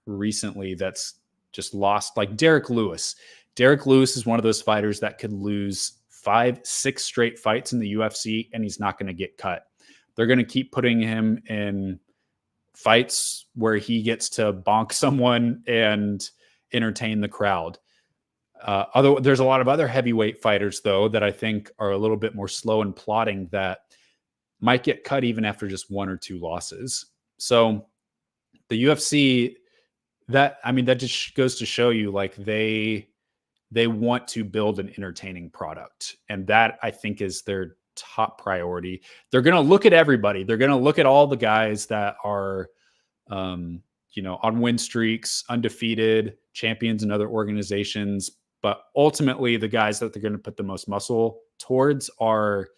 recently that's just lost? Like Derek Lewis. Derek Lewis is one of those fighters that could lose 5-6 straight fights in the UFC, and he's not going to get cut. They're going to keep putting him in fights where he gets to bonk someone and entertain the crowd. There's a lot of other heavyweight fighters, though, that I think are a little bit more slow and plodding that might get cut even after just 1 or 2 losses. So the UFC, that just goes to show you, like, they want to build an entertaining product. And that, I think, is their top priority. They're going to look at everybody. They're going to look at all the guys that are, on win streaks, undefeated, champions in other organizations. But ultimately, the guys that they're going to put the most muscle towards are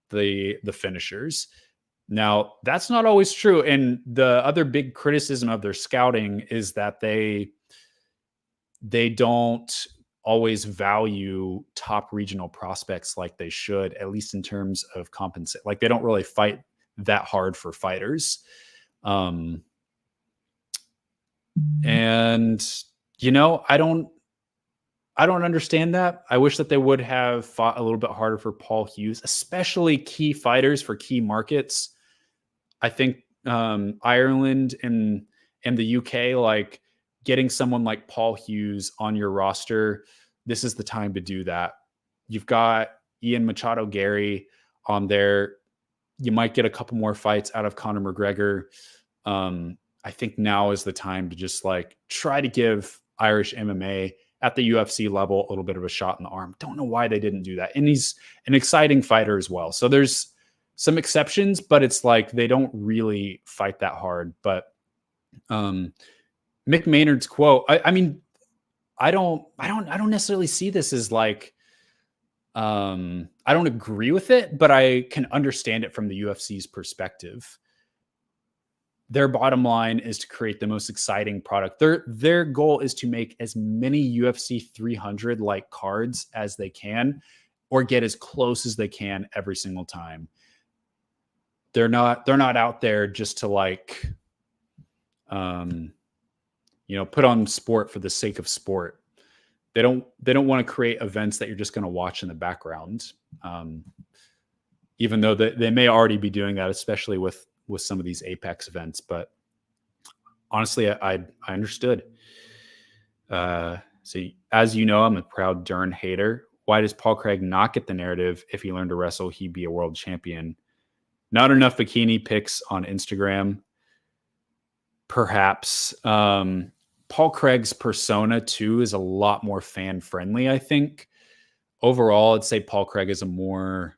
the finishers. Now, that's not always true. And the other big criticism of their scouting is that they don't always value top regional prospects like they should, at least in terms of compensate. Like, they don't really fight that hard for fighters. And, I don't understand that. I wish that they would have fought a little bit harder for Paul Hughes, especially key fighters for key markets. I think Ireland and the UK, like, getting someone like Paul Hughes on your roster, this is the time to do that. You've got Ian Machado Gary on there. You might get a couple more fights out of Conor McGregor. I think now is the time to just, like, try to give Irish MMA at the UFC level a little bit of a shot in the arm. Don't know why they didn't do that. And he's an exciting fighter as well. So there's some exceptions, but it's like they don't really fight that hard. But Mick Maynard's quote, I don't necessarily see this as like, I don't agree with it, but I can understand it from the UFC's perspective. Their bottom line is to create the most exciting product. Their goal is to make as many UFC 300 like cards as they can, or get as close as they can every single time. They're not out there just to, like, put on sport for the sake of sport. They don't want to create events that you're just going to watch in the background. Even though they may already be doing that, especially with some of these Apex events. But honestly, I understood. So as you know, I'm a proud Dern hater. Why does Paul Craig not get the narrative? If he learned to wrestle, he'd be a world champion. Not enough bikini pics on Instagram. Perhaps. Paul Craig's persona too is a lot more fan friendly, I think. Overall, I'd say Paul Craig is a more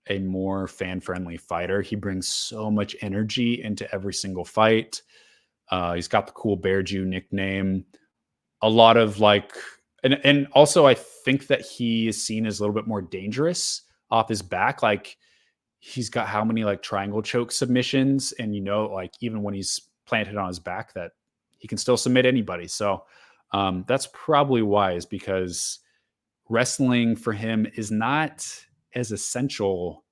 fan-friendly fighter. He brings so much energy into every single fight. He's got the cool Bear Jew nickname. A lot of, like, and also I think that he is seen as a little bit more dangerous off his back. Like, he's got how many, like, triangle choke submissions, and like, even when he's planted on his back, that he can still submit anybody. So that's probably why, is because wrestling for him is not as essential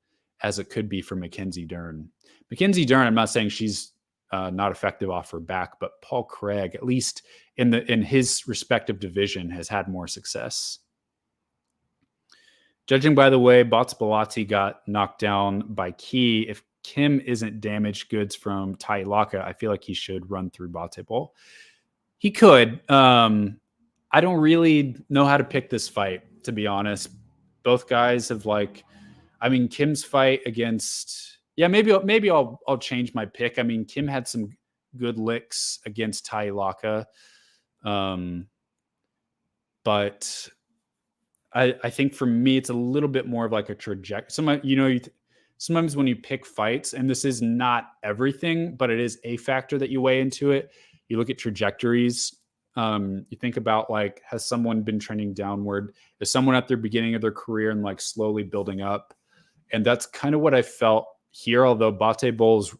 as it could be for Mackenzie Dern. Mackenzie Dern, I'm not saying she's not effective off her back, but Paul Craig, at least in his respective division, has had more success. Judging by the way Batsbalati got knocked down by Ki, if Kim isn't damaged goods from Tai Laka, I feel like he should run through Batebol. He could. I don't really know how to pick this fight, to be honest. Both guys have Kim's fight against, maybe I'll change my pick. I mean, Kim had some good licks against Tai Laka. But I think for me, it's a little bit more of like a trajectory. Sometimes when you pick fights, and this is not everything, but it is a factor that you weigh into it. You look at trajectories. You think about like, has someone been trending downward? Is someone at their beginning of their career and like slowly building up? And that's kind of what I felt here. Although Batebol's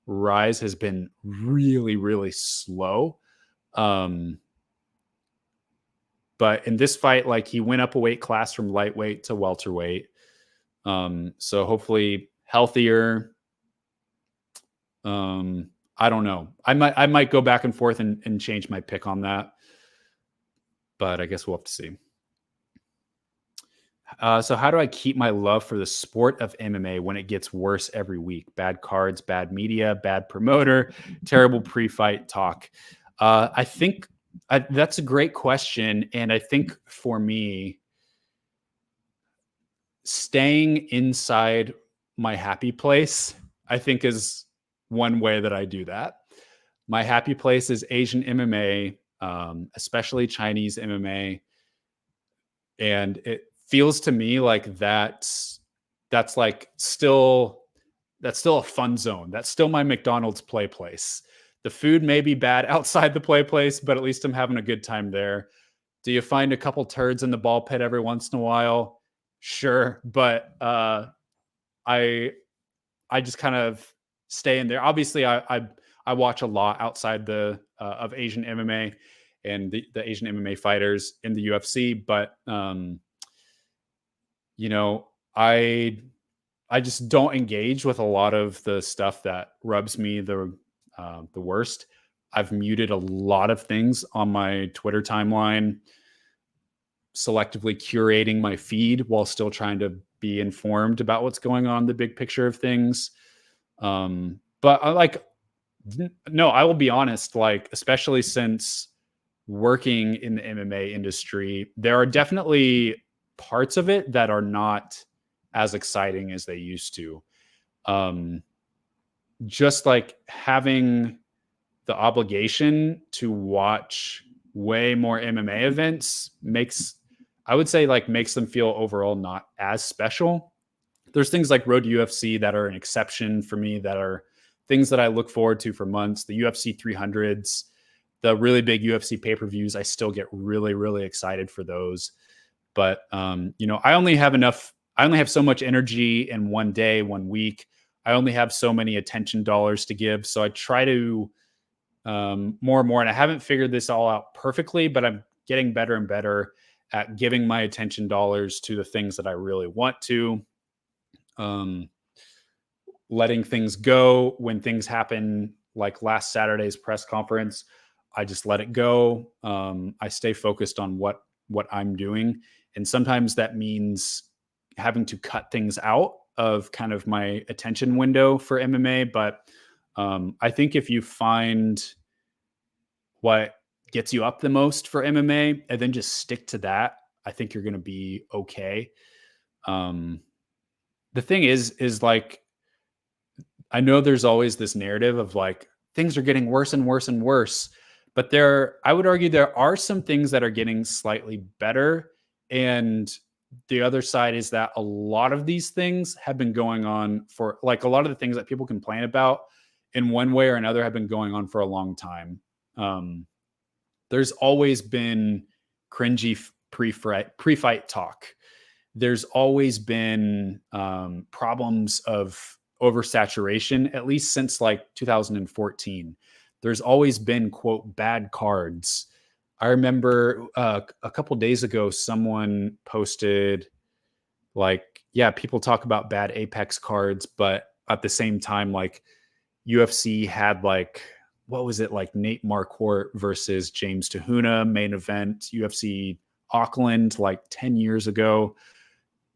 rise has been really, really slow. But in this fight, like he went up a weight class from lightweight to welterweight. So hopefully healthier. I don't know. I might go back and forth and change my pick on that. But I guess we'll have to see. So how do I keep my love for the sport of MMA when it gets worse every week? Bad cards, bad media, bad promoter, terrible pre-fight talk. I think that's a great question. And I think for me, staying inside my happy place, I think is one way that I do that. My happy place is Asian MMA, especially Chinese MMA. And it feels to me like that's still a fun zone. That's still my McDonald's play place. The food may be bad outside the play place, but at least I'm having a good time there. Do you find a couple turds in the ball pit every once in a while? Sure. But I just kind of stay in there. Obviously, I watch a lot outside of Asian MMA and the Asian MMA fighters in the UFC, but I just don't engage with a lot of the stuff that rubs me the worst. I've muted a lot of things on my Twitter timeline, selectively curating my feed while still trying to be informed about what's going on in the big picture of things. But I will be honest, especially since working in the MMA industry, there are definitely parts of it that are not as exciting as they used to. Just like having the obligation to watch way more MMA events makes them feel overall not as special. There's things like Road to UFC that are an exception for me, that are things that I look forward to for months. The UFC 300s, the really big UFC pay-per-views, I still get really, really excited for those. But, I only have so much energy in one day, 1 week. I only have so many attention dollars to give. So I try to more and more, and I haven't figured this all out perfectly, but I'm getting better and better at giving my attention dollars to the things that I really want to. Letting things go when things happen, like last Saturday's press conference, I just let it go. I stay focused on what I'm doing. And sometimes that means having to cut things out of kind of my attention window for MMA. But I think if you find what gets you up the most for MMA and then just stick to that, I think you're going to be okay. The thing is like, I know there's always this narrative of like things are getting worse and worse and worse, but I would argue there are some things that are getting slightly better. And the other side is that a lot of these things have been going on for, like, a lot of the things that people complain about in one way or another have been going on for a long time. There's always been cringy pre-fight talk. There's always been problems of oversaturation, at least since like 2014. There's always been, quote, bad cards. I remember a couple days ago, someone posted like, yeah, people talk about bad Apex cards, but at the same time, like UFC had like, what was it, like Nate Marquardt versus James Tahuna main event, UFC Auckland, like 10 years ago.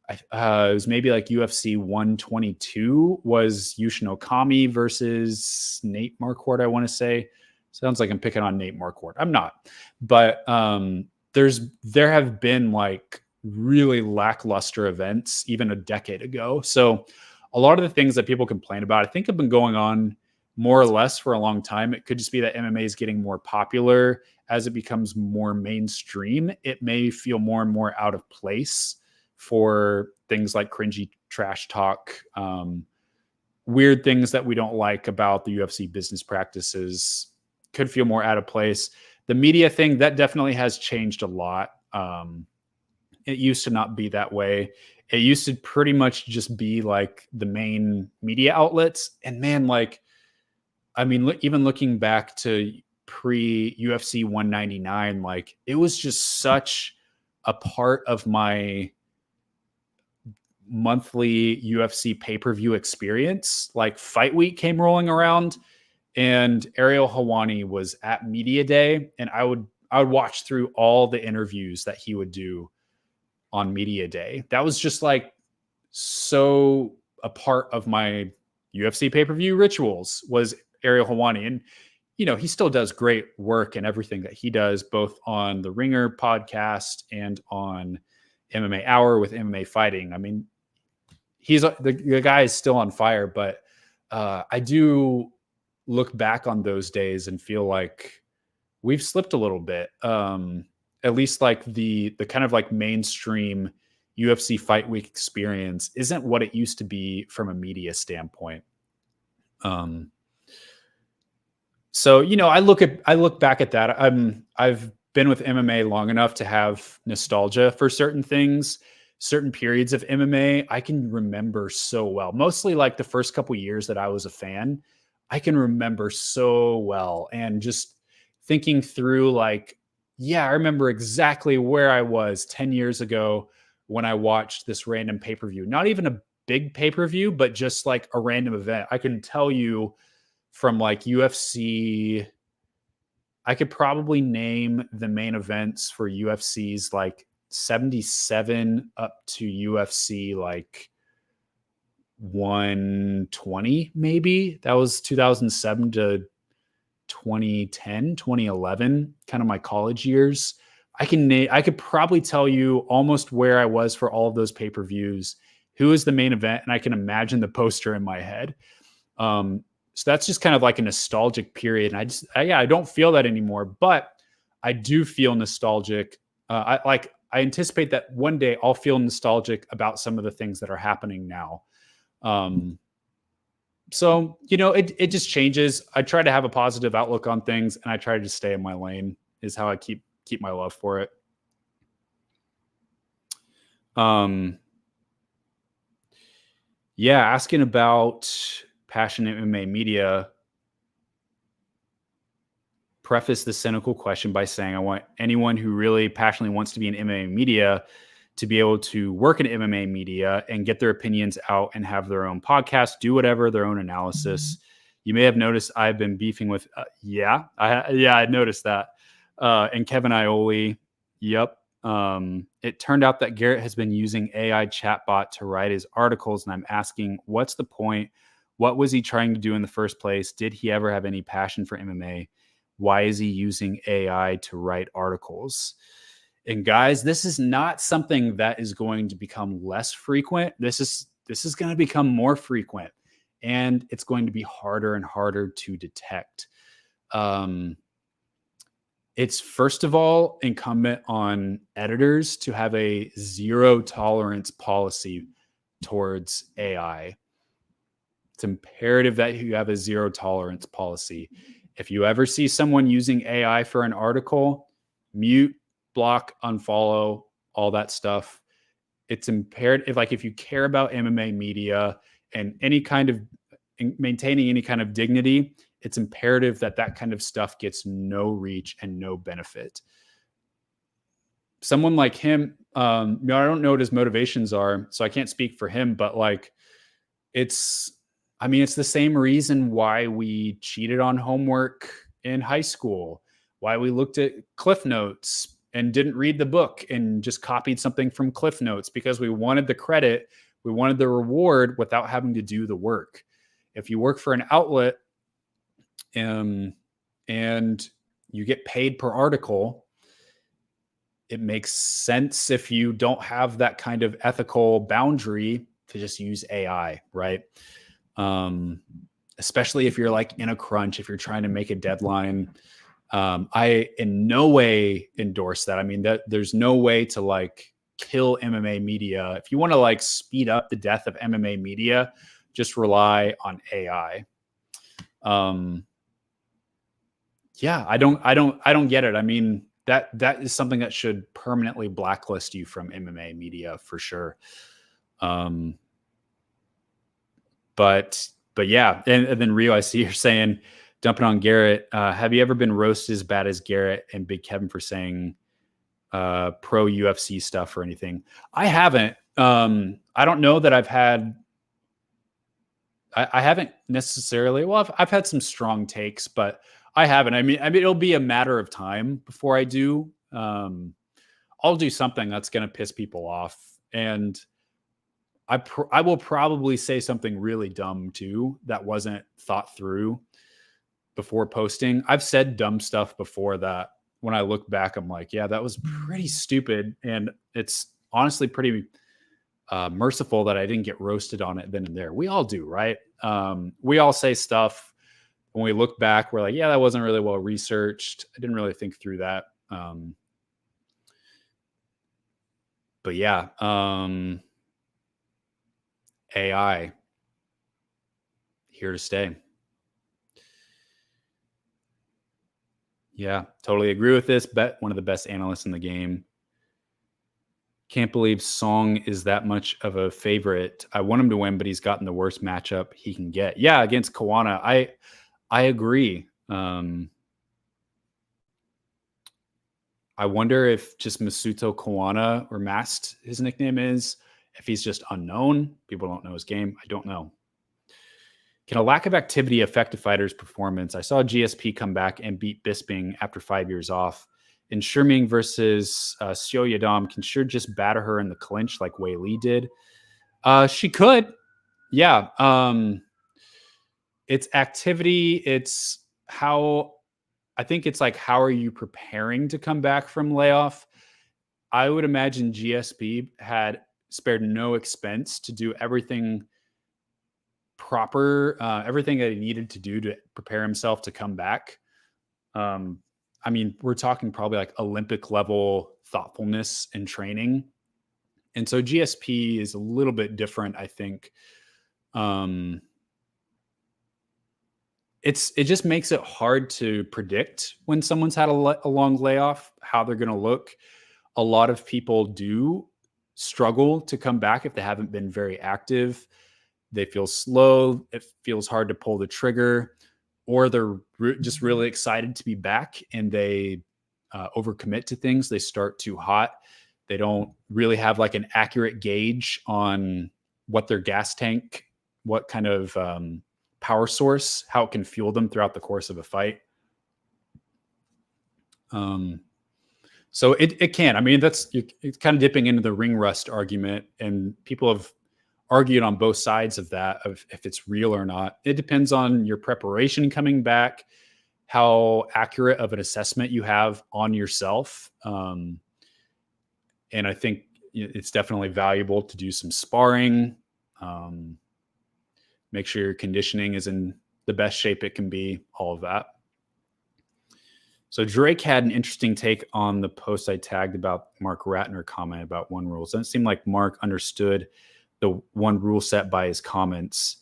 it was maybe like UFC 122 was Yushin Okami versus Nate Marquardt, I want to say. Sounds like I'm picking on Nate Marquardt. I'm not. But there have been like really lackluster events even a decade ago. So a lot of the things that people complain about, I think have been going on more or less for a long time. It could just be that MMA is getting more popular as it becomes more mainstream. It may feel more and more out of place for things like cringy trash talk, weird things that we don't like about the UFC business practices could feel more out of place. The media thing, that definitely has changed a lot. It used to not be that way. It used to pretty much just be like the main media outlets. And man, like, I mean, even looking back to pre UFC 199, like it was just such a part of my monthly UFC pay-per-view experience. Like Fight Week came rolling around and Ariel Helwani was at Media Day, and I would watch through all the interviews that he would do on Media Day. That was just like so a part of my UFC pay-per-view rituals was Ariel Helwani. And you know, he still does great work and everything that he does, both on the Ringer podcast and on MMA Hour with MMA Fighting. I mean, the guy is still on fire, but I do look back on those days and feel like we've slipped a little bit. At least like the kind of like mainstream UFC Fight Week experience isn't what it used to be from a media standpoint. So, you know, I look back at that. I've been with MMA long enough to have nostalgia for certain things, certain periods of MMA. I can remember so well, mostly like the first couple years that I was a fan. I can remember so well, and just thinking through like, yeah, I remember exactly where I was 10 years ago when I watched this random pay-per-view, not even a big pay-per-view, but just like a random event. I can tell you from like UFC, I could probably name the main events for UFC's like 77 up to UFC like 120, maybe. That was 2007 to 2010, 2011, kind of my college years. I could probably tell you almost where I was for all of those pay-per-views, who is the main event, and I can imagine the poster in my head. So that's just kind of like a nostalgic period. And I don't feel that anymore, but I do feel nostalgic. I anticipate that one day I'll feel nostalgic about some of the things that are happening now. So, you know, it just changes. I try to have a positive outlook on things, and I try to stay in my lane is how I keep my love for it. Yeah, asking about passionate MMA media. Preface the cynical question by saying I want anyone who really passionately wants to be in MMA media to be able to work in MMA media and get their opinions out and have their own podcast, do whatever, their own analysis. You may have noticed I've been beefing with, I noticed that. And Kevin Iole. Yep. It turned out that Garrett has been using AI chatbot to write his articles, and I'm asking, what's the point? What was he trying to do in the first place? Did he ever have any passion for MMA? Why is he using AI to write articles? And guys, this is not something that is going to become less frequent. This is going to become more frequent, and it's going to be harder and harder to detect. It's first of all incumbent on editors to have a zero tolerance policy towards AI. It's imperative that you have a zero tolerance policy. If you ever see someone using AI for an article, mute, block, unfollow, all that stuff. It's imperative. Like if you care about MMA media and any kind of maintaining any kind of dignity, it's imperative that that kind of stuff gets no reach and no benefit. Someone like him, I don't know what his motivations are, so I can't speak for him, but like it's the same reason why we cheated on homework in high school, why we looked at Cliff Notes and didn't read the book and just copied something from Cliff Notes because we wanted the credit, we wanted the reward without having to do the work. If you work for an outlet and you get paid per article, it makes sense if you don't have that kind of ethical boundary to just use AI, right? Especially if you're like in a crunch, if you're trying to make a deadline. I in no way endorse that. I mean, there's no way to like kill MMA media. If you want to like speed up the death of MMA media, just rely on AI. Yeah, I don't get it. I mean, that is something that should permanently blacklist you from MMA media for sure. But yeah, and then Rio, I see you're saying, dumping on Garrett. Have you ever been roasted as bad as Garrett and Big Kevin for saying pro UFC stuff or anything? I haven't. I don't know that I've had. I haven't necessarily. Well, I've had some strong takes, but I haven't. I mean, it'll be a matter of time before I do. I'll do something that's going to piss people off, and I will probably say something really dumb too that wasn't thought through before posting. I've said dumb stuff before that when I look back, I'm like, yeah, that was pretty stupid. And it's honestly pretty merciful that I didn't get roasted on it then and there. We all do, right? We all say stuff when we look back, we're like, yeah, that wasn't really well researched. I didn't really think through that. But yeah, AI here to stay. Yeah, totally agree with this. Bet one of the best analysts in the game. Can't believe Song is that much of a favorite. I want him to win, but he's gotten the worst matchup he can get. Yeah, against Kuana. I agree. I wonder if just Masuto Kuana, or Mast, his nickname is, if he's just unknown. People don't know his game. I don't know. Can a lack of activity affect a fighter's performance? I saw GSP come back and beat Bisping after 5 years off. In Shirming versus Seo Yadam, can Shier just batter her in the clinch like Wei Li did? She could. Yeah. It's activity. It's how, I think it's like, how are you preparing to come back from layoff? I would imagine GSP had spared no expense to do everything proper, everything that he needed to do to prepare himself to come back. I mean, we're talking probably like Olympic level thoughtfulness and training. And so GSP is a little bit different, I think. It just makes it hard to predict when someone's had a long layoff, how they're going to look. A lot of people do struggle to come back if they haven't been very active. They feel slow. It feels hard to pull the trigger, or they're just really excited to be back and they overcommit to things. They start too hot. They don't really have like an accurate gauge on what their gas tank, what kind of power source, how it can fuel them throughout the course of a fight. So it can. I mean, it's kind of dipping into the ring rust argument, and people have argued on both sides of that, of if it's real or not. It depends on your preparation coming back, how accurate of an assessment you have on yourself. And I think it's definitely valuable to do some sparring. Make sure your conditioning is in the best shape it can be, all of that. So Drake had an interesting take on the post I tagged about Mark Ratner comment about one rule. So it seemed like Mark understood the one rule set by his comments.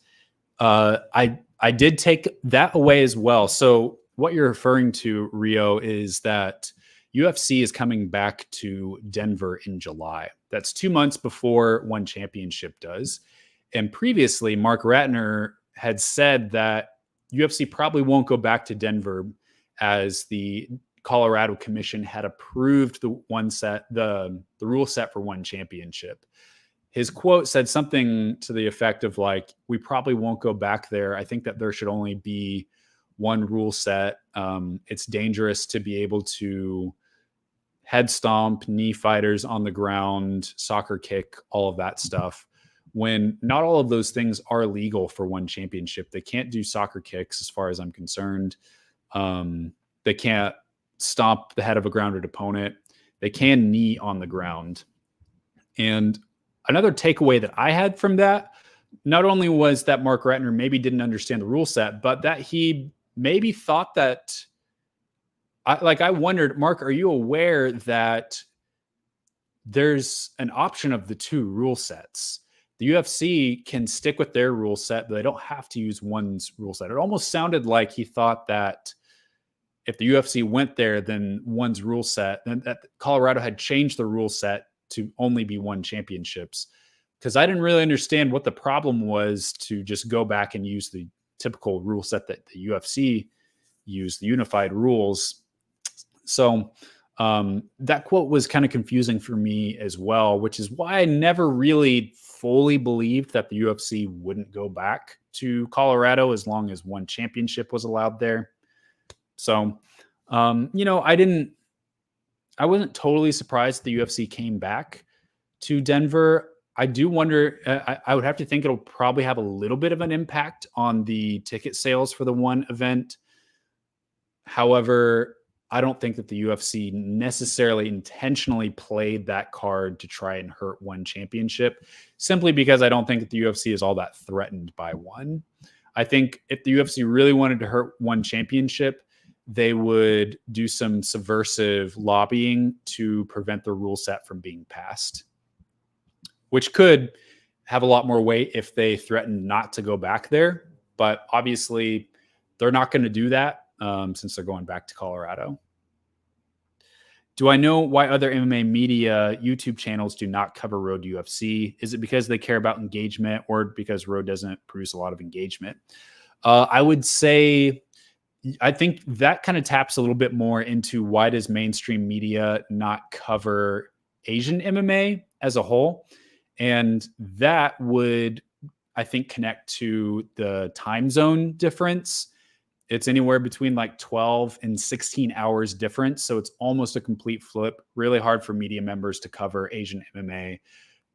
I did take that away as well. So what you're referring to, Rio, is that UFC is coming back to Denver in July. That's 2 months before One Championship does. And previously, Mark Ratner had said that UFC probably won't go back to Denver, as the Colorado Commission had approved the rule set for One Championship. His quote said something to the effect of like, we probably won't go back there. I think that there should only be one rule set. It's dangerous to be able to head stomp, knee fighters on the ground, soccer kick, all of that stuff. When not all of those things are legal for one championship. They can't do soccer kicks as far as I'm concerned. They can't stomp the head of a grounded opponent. They can knee on the ground. And another takeaway that I had from that, not only was that Mark Ratner maybe didn't understand the rule set, but that he maybe thought that, I wondered, Mark, are you aware that there's an option of the two rule sets? The UFC can stick with their rule set, but they don't have to use one's rule set. It almost sounded like he thought that if the UFC went there, then one's rule set, then that Colorado had changed the rule set to only be one championships. Because I didn't really understand what the problem was to just go back and use the typical rule set that the UFC used, the unified rules. So that quote was kind of confusing for me as well, which is why I never really fully believed that the UFC wouldn't go back to Colorado as long as one championship was allowed there. So, I wasn't totally surprised the UFC came back to Denver. I do wonder, I would have to think it'll probably have a little bit of an impact on the ticket sales for the one event. However, I don't think that the UFC necessarily intentionally played that card to try and hurt one championship, simply because I don't think that the UFC is all that threatened by one. I think if the UFC really wanted to hurt one championship, they would do some subversive lobbying to prevent the rule set from being passed, which could have a lot more weight if they threatened not to go back there. But obviously, they're not going to do that since they're going back to Colorado. Do I know why other MMA media YouTube channels do not cover Road to UFC? Is it because they care about engagement or because Road doesn't produce a lot of engagement? I would say, I think that kind of taps a little bit more into why does mainstream media not cover Asian MMA as a whole? And that would, I think, connect to the time zone difference. It's anywhere between like 12 and 16 hours difference. So it's almost a complete flip. Really hard for media members to cover Asian MMA.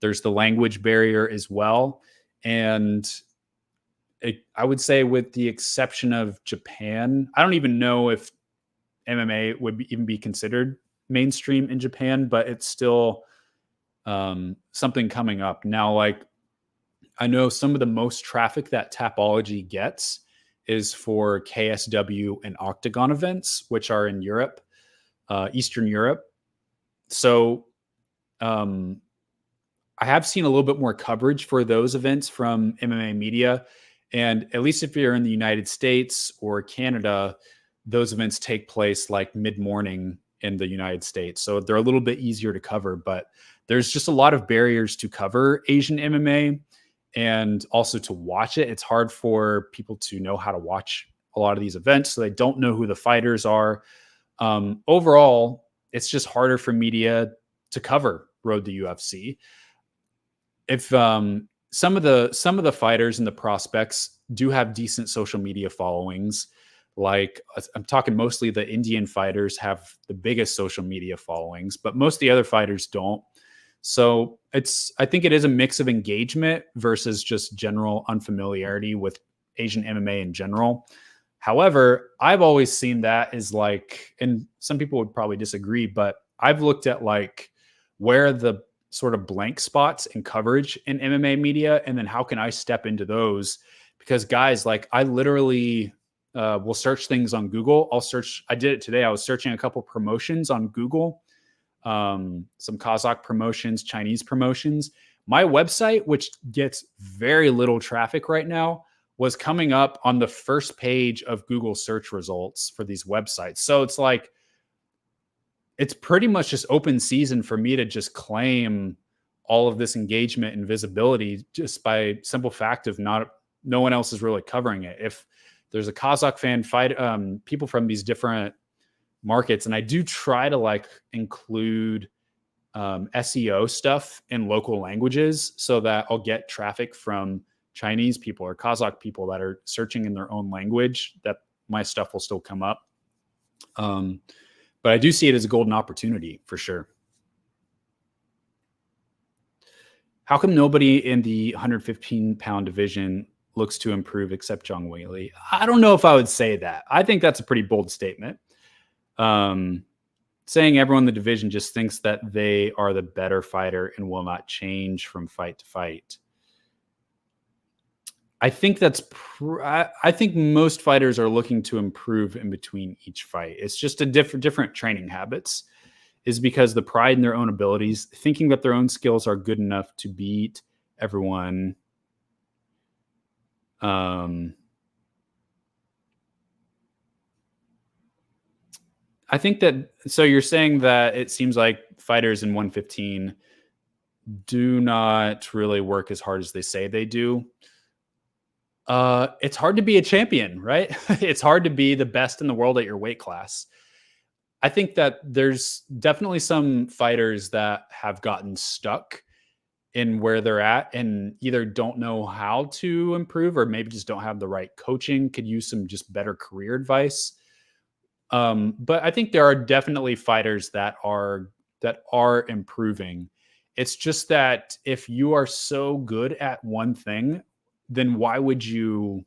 There's the language barrier as well. And I would say with the exception of Japan, I don't even know if MMA would even be considered mainstream in Japan, but it's still something coming up. Now, like, I know some of the most traffic that Tapology gets is for KSW and Octagon events, which are in Europe, Eastern Europe. So I have seen a little bit more coverage for those events from MMA media. And at least if you're in the United States or Canada, those events take place like mid-morning in the United States. So they're a little bit easier to cover, but there's just a lot of barriers to cover Asian MMA and also to watch it. It's hard for people to know how to watch a lot of these events, so they don't know who the fighters are. Overall, it's just harder for media to cover Road to UFC. If some of the fighters and the prospects do have decent social media followings, like I'm talking mostly the Indian fighters have the biggest social media followings, but most of the other fighters don't. So I think it is a mix of engagement versus just general unfamiliarity with Asian MMA in general. However, I've always seen that as like, and some people would probably disagree, but I've looked at like where the sort of blank spots in coverage in MMA media, and then how can I step into those? Because guys, like I literally will search things on Google. I did it today. I was searching a couple promotions on Google. Some Kazakh promotions, Chinese promotions. My website, which gets very little traffic right now, was coming up on the first page of Google search results for these websites. So it's like, it's pretty much just open season for me to just claim all of this engagement and visibility just by simple fact of no one else is really covering it. If there's a Kazakh fan fight, people from these different markets, and I do try to like include SEO stuff in local languages so that I'll get traffic from Chinese people or Kazakh people that are searching in their own language, that my stuff will still come up. But I do see it as a golden opportunity for sure. How come nobody in the 115-pound division looks to improve except Zhang Weili? I don't know if I would say that. I think that's a pretty bold statement. Saying everyone in the division just thinks that they are the better fighter and will not change from fight to fight. I think I think most fighters are looking to improve in between each fight. It's just a different training habits. Is because the pride in their own abilities, thinking that their own skills are good enough to beat everyone. I think that, so you're saying that it seems like fighters in 115 do not really work as hard as they say they do. It's hard to be a champion, right? It's hard to be the best in the world at your weight class. I think that there's definitely some fighters that have gotten stuck in where they're at and either don't know how to improve or maybe just don't have the right coaching, could use some just better career advice. But I think there are definitely fighters that are improving. It's just that if you are so good at one thing, then why would you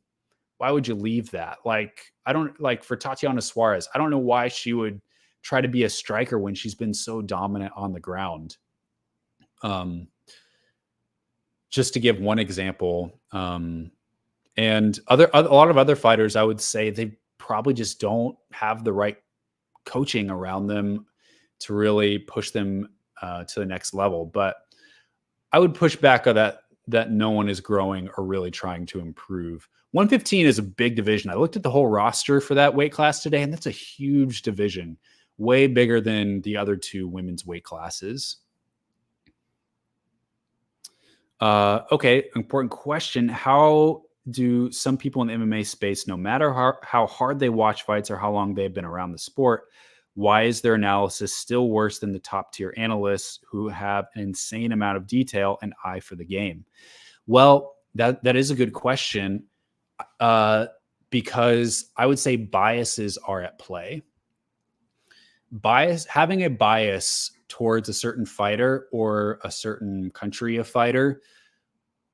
leave that? Like, I don't, like, for Tatiana Suarez, I don't know why she would try to be a striker when she's been so dominant on the ground. Just to give one example, and a lot of other fighters, I would say they probably just don't have the right coaching around them to really push them to the next level. But I would push back on that no one is growing or really trying to improve. 115 is a big division. I looked at the whole roster for that weight class today, and that's a huge division, way bigger than the other two women's weight classes. Okay, important question. How do some people in the MMA space, no matter how hard they watch fights or how long they've been around the sport, why is their analysis still worse than the top tier analysts who have an insane amount of detail and eye for the game? Well, that is a good question, because I would say biases are at play. Having a bias towards a certain fighter or a certain country of fighter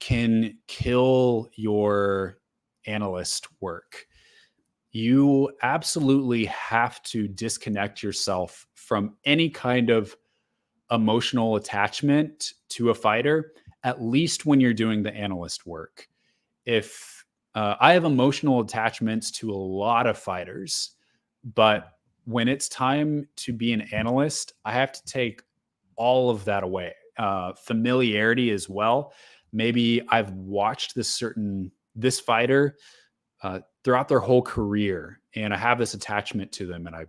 can kill your analyst work. You absolutely have to disconnect yourself from any kind of emotional attachment to a fighter, at least when you're doing the analyst work. If I have emotional attachments to a lot of fighters, but when it's time to be an analyst, I have to take all of that away. Familiarity as well. Maybe I've watched this fighter throughout their whole career, and I have this attachment to them, and I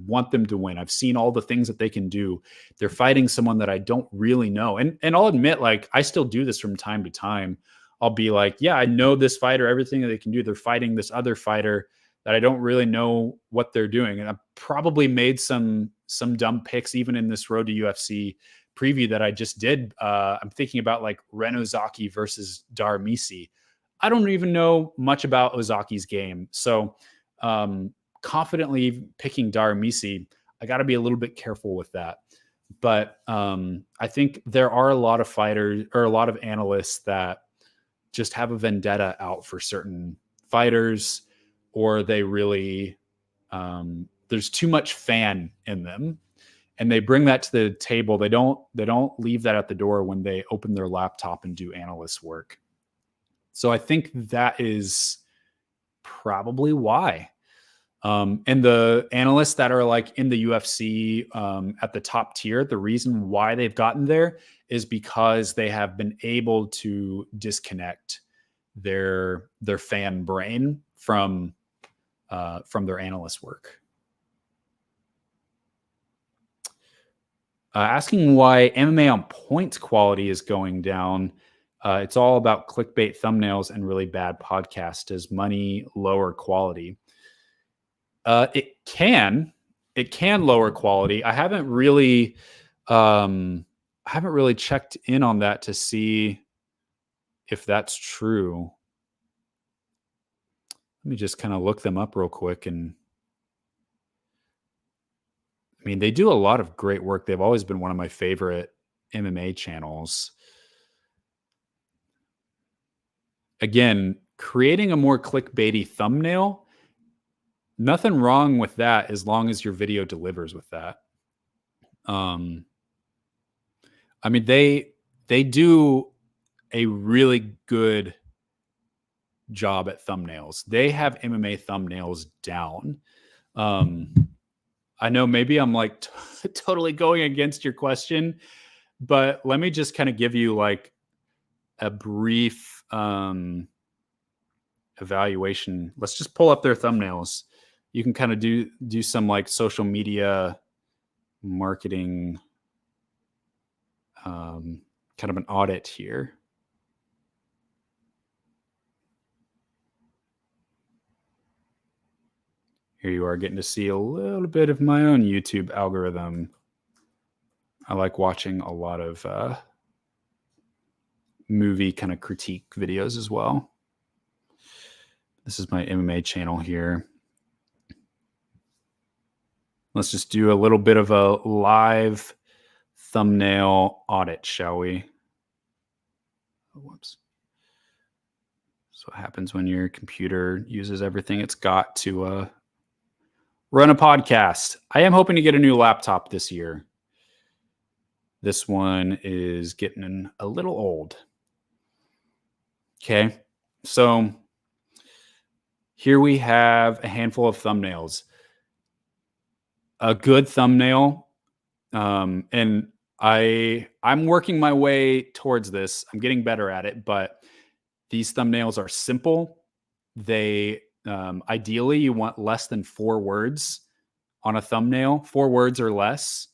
want them to win. I've seen all the things that they can do. They're fighting someone that I don't really know. And I'll admit, like, I still do this from time to time. I'll be like, yeah, I know this fighter, everything that they can do. They're fighting this other fighter that I don't really know what they're doing. And I've probably made some dumb picks even in this Road to UFC preview that I just did. I'm thinking about like Ren Ozaki versus Dar Mei. I don't even know much about Ozaki's game. So confidently picking Dar Mei, I got to be a little bit careful with that. But I think there are a lot of fighters or a lot of analysts that just have a vendetta out for certain fighters, or they really, there's too much fan in them, and they bring that to the table. They don't leave that at the door when they open their laptop and do analyst work. So I think that is probably why. And the analysts that are like in the UFC at the top tier, the reason why they've gotten there is because they have been able to disconnect their fan brain from their analyst work. Asking why MMA on points quality is going down. It's all about clickbait thumbnails and really bad podcasts. Does money lower quality? It can lower quality. I haven't really checked in on that to see if that's true. Let me just kind of look them up real quick. And I mean, they do a lot of great work. They've always been one of my favorite MMA channels. Again, creating a more clickbaity thumbnail, nothing wrong with that as long as your video delivers with that. I mean, they do a really good job at thumbnails. They have MMA thumbnails down. I know maybe I'm like totally going against your question, but let me just kind of give you like a brief evaluation. Let's just pull up their thumbnails. You can kind of do some like social media marketing kind of an audit here. Here you are getting to see a little bit of my own YouTube algorithm. I like watching a lot of movie kind of critique videos as well. This is my MMA channel here. Let's just do a little bit of a live thumbnail audit, shall we? Oh, whoops. So what happens when your computer uses everything it's got to run a podcast? I am hoping to get a new laptop this year. This one is getting a little old. Okay, so here we have a handful of thumbnails. A good thumbnail, and I'm working my way towards this. I'm getting better at it, but these thumbnails are simple. They ideally you want less than 4 words on a thumbnail, 4 words or less.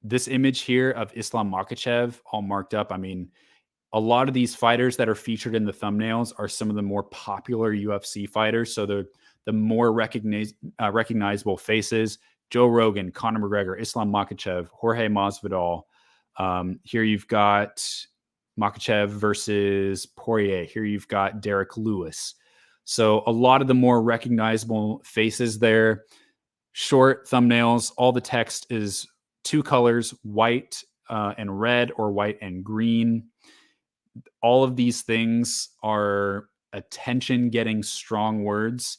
This image here of Islam Makhachev all marked up. I mean, a lot of these fighters that are featured in the thumbnails are some of the more popular UFC fighters. So the more recognizable faces: Joe Rogan, Conor McGregor, Islam Makhachev, Jorge Masvidal. Here you've got Makhachev versus Poirier. Here you've got Derek Lewis. So a lot of the more recognizable faces there. Short thumbnails. All the text is 2 colors, white and red, or white and green. All of these things are attention-getting strong words.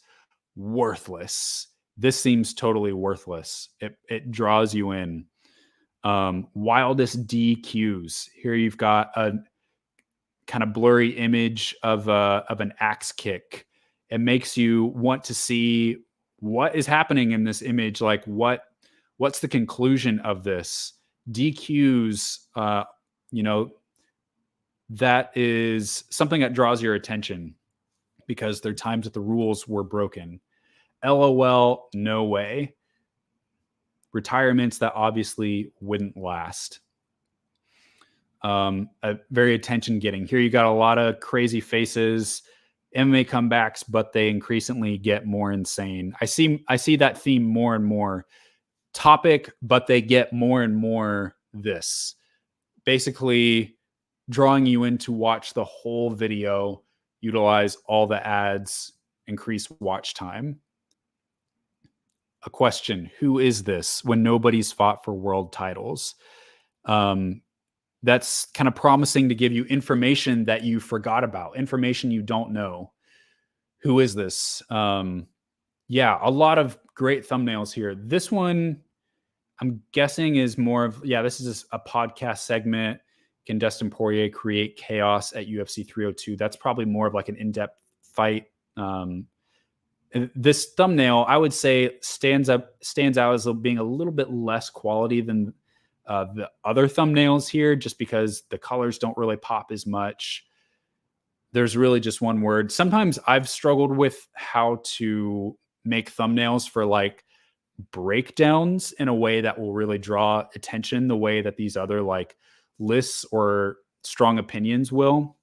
Worthless. This seems totally worthless. It draws you in. Wildest DQs. Here you've got a kind of blurry image of an axe kick. It makes you want to see what is happening in this image. Like what's the conclusion of this? DQs, that is something that draws your attention because there are times that the rules were broken. LOL, no way. Retirements that obviously wouldn't last. Very attention getting. Here you got a lot of crazy faces, MMA comebacks, but they increasingly get more insane. I see that theme more and more. Topic, but they get more and more this. Basically drawing you in to watch the whole video, utilize all the ads, increase watch time. A question: who is this when nobody's fought for world titles? That's kind of promising to give you information that you forgot about, information you don't know. Who is this? Yeah, a lot of great thumbnails here. This one, I'm guessing, is more of, this is a podcast segment. Can Dustin Poirier create chaos at UFC 302? That's probably more of like an in-depth fight. This thumbnail, I would say, stands out as being a little bit less quality than the other thumbnails here, just because the colors don't really pop as much. There's really just one word. Sometimes I've struggled with how to make thumbnails for like breakdowns in a way that will really draw attention the way that these other like lists or strong opinions will.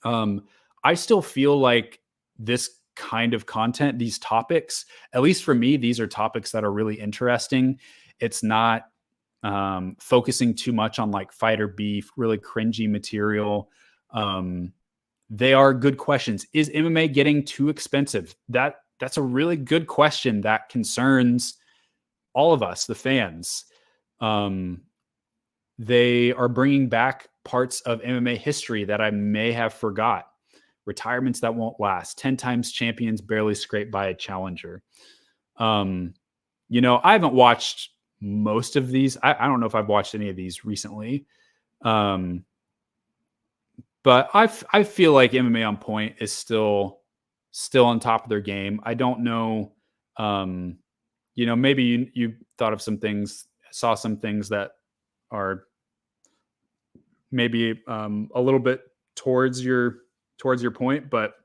I still feel like this kind of content, these topics, at least for me, these are topics that are really interesting. It's not focusing too much on like fighter beef, really cringy Material. They are good questions. Is MMA getting too expensive? That that's a really good question that concerns all of us, the fans. They are bringing back parts of MMA history that I may have forgot. Retirements that won't last. 10 times champions barely scraped by a challenger. I haven't watched most of these. I don't know if I've watched any of these recently. But I feel like MMA on Point is still on top of their game. I don't know. Maybe you thought of some things, saw some things that are maybe a little bit towards your point, but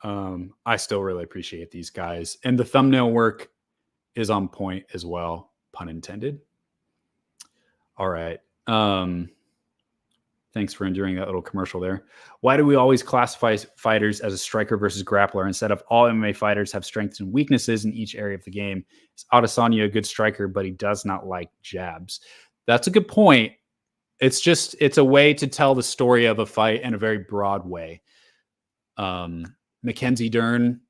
I still really appreciate these guys, and the thumbnail work is on point as well, pun intended. All right. Thanks for enduring that little commercial there. Why do we always classify fighters as a striker versus grappler instead of all MMA fighters have strengths and weaknesses in each area of the game? Is Adesanya a good striker, but he does not like jabs? That's a good point. It's a way to tell the story of a fight in a very broad way. Mackenzie Dern,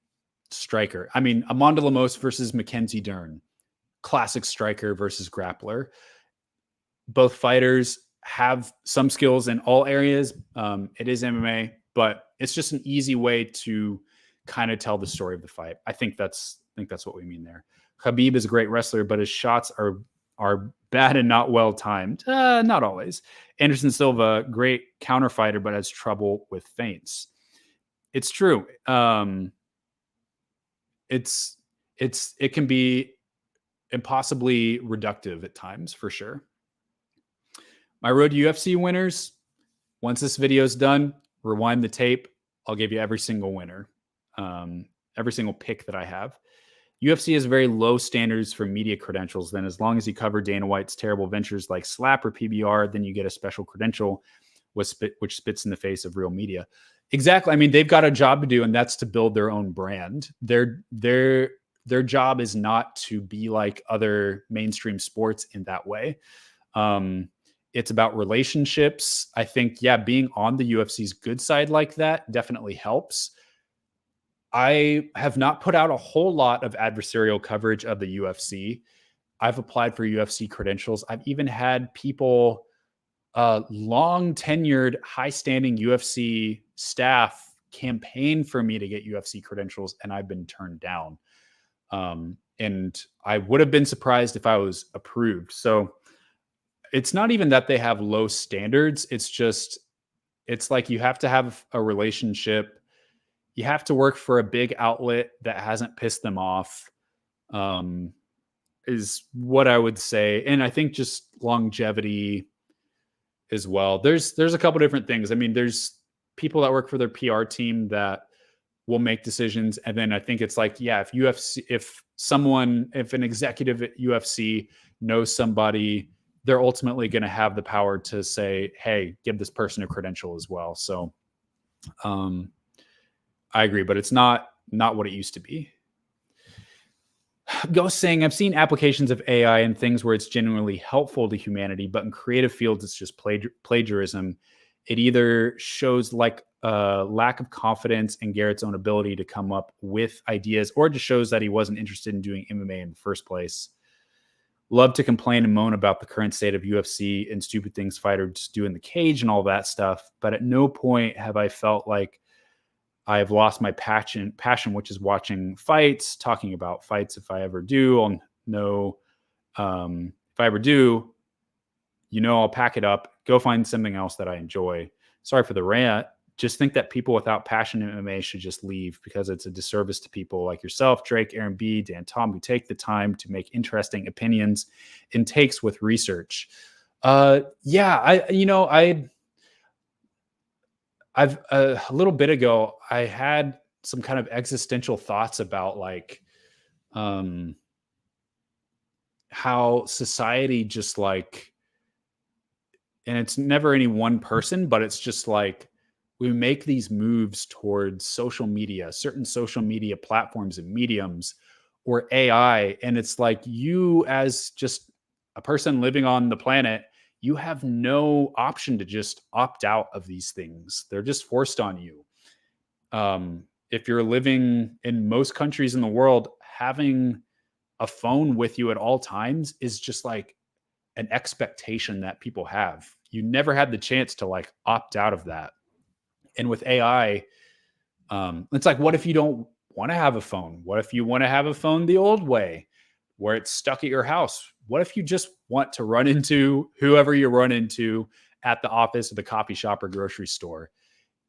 striker. I mean, Amanda Lemos versus Mackenzie Dern, classic striker versus grappler. Both fighters have some skills in all areas. It is MMA, but it's just an easy way to kind of tell the story of the fight. I think that's what we mean there. Khabib is a great wrestler, but his shots are bad and not well timed. Not always. Anderson Silva, great counter fighter, but has trouble with feints. It's true. It can be impossibly reductive at times, for sure. My road to UFC winners, once this video is done, rewind the tape. I'll give you every single winner, every single pick that I have. UFC has very low standards for media credentials. Then as long as you cover Dana White's terrible ventures like Slap or PBR, then you get a special credential which spits in the face of real media. Exactly. I mean, they've got a job to do, and that's to build their own brand. Their job is not to be like other mainstream sports in that way. It's about relationships. I think, being on the UFC's good side like that definitely helps. I have not put out a whole lot of adversarial coverage of the UFC. I've applied for UFC credentials. I've even had people, long tenured, high standing UFC staff campaign for me to get UFC credentials, and I've been turned down. And I would have been surprised if I was approved. So it's not even that they have low standards. It's like you have to have a relationship. You have to work for a big outlet that hasn't pissed them off, is what I would say. And I think just longevity as well. There's a couple different things. I mean, there's people that work for their PR team that will make decisions. And then I think it's like, if an executive at UFC knows somebody, they're ultimately going to have the power to say, hey, give this person a credential as well. So I agree, but it's not what it used to be. Ghost saying, I've seen applications of AI and things where it's genuinely helpful to humanity, but in creative fields, it's just plagiarism. It either shows like a lack of confidence in Garrett's own ability to come up with ideas, or it just shows that he wasn't interested in doing MMA in the first place. Love to complain and moan about the current state of UFC and stupid things fighters do in the cage and all that stuff, but at no point have I felt like I have lost my passion, which is watching fights, talking about fights. If I ever do, I'll know. If I ever do, I'll pack it up, go find something else that I enjoy. Sorry for the rant. Just think that people without passion in MMA should just leave, because it's a disservice to people like yourself, Drake, Aaron B, Dan Tom, who take the time to make interesting opinions and takes with research. I've a little bit ago, I had some kind of existential thoughts about like how society just like, and it's never any one person, but it's just like we make these moves towards social media, certain social media platforms and mediums, or AI. And it's like, you as just a person living on the planet, you have no option to just opt out of these things. They're just forced on you. if you're living in most countries in the world, having a phone with you at all times is just like an expectation that people have. You never had the chance to like opt out of that. And with AI, it's like, what if you don't want to have a phone? What if you want to have a phone the old way, where it's stuck at your house? What if you just want to run into whoever you run into at the office or the coffee shop or grocery store?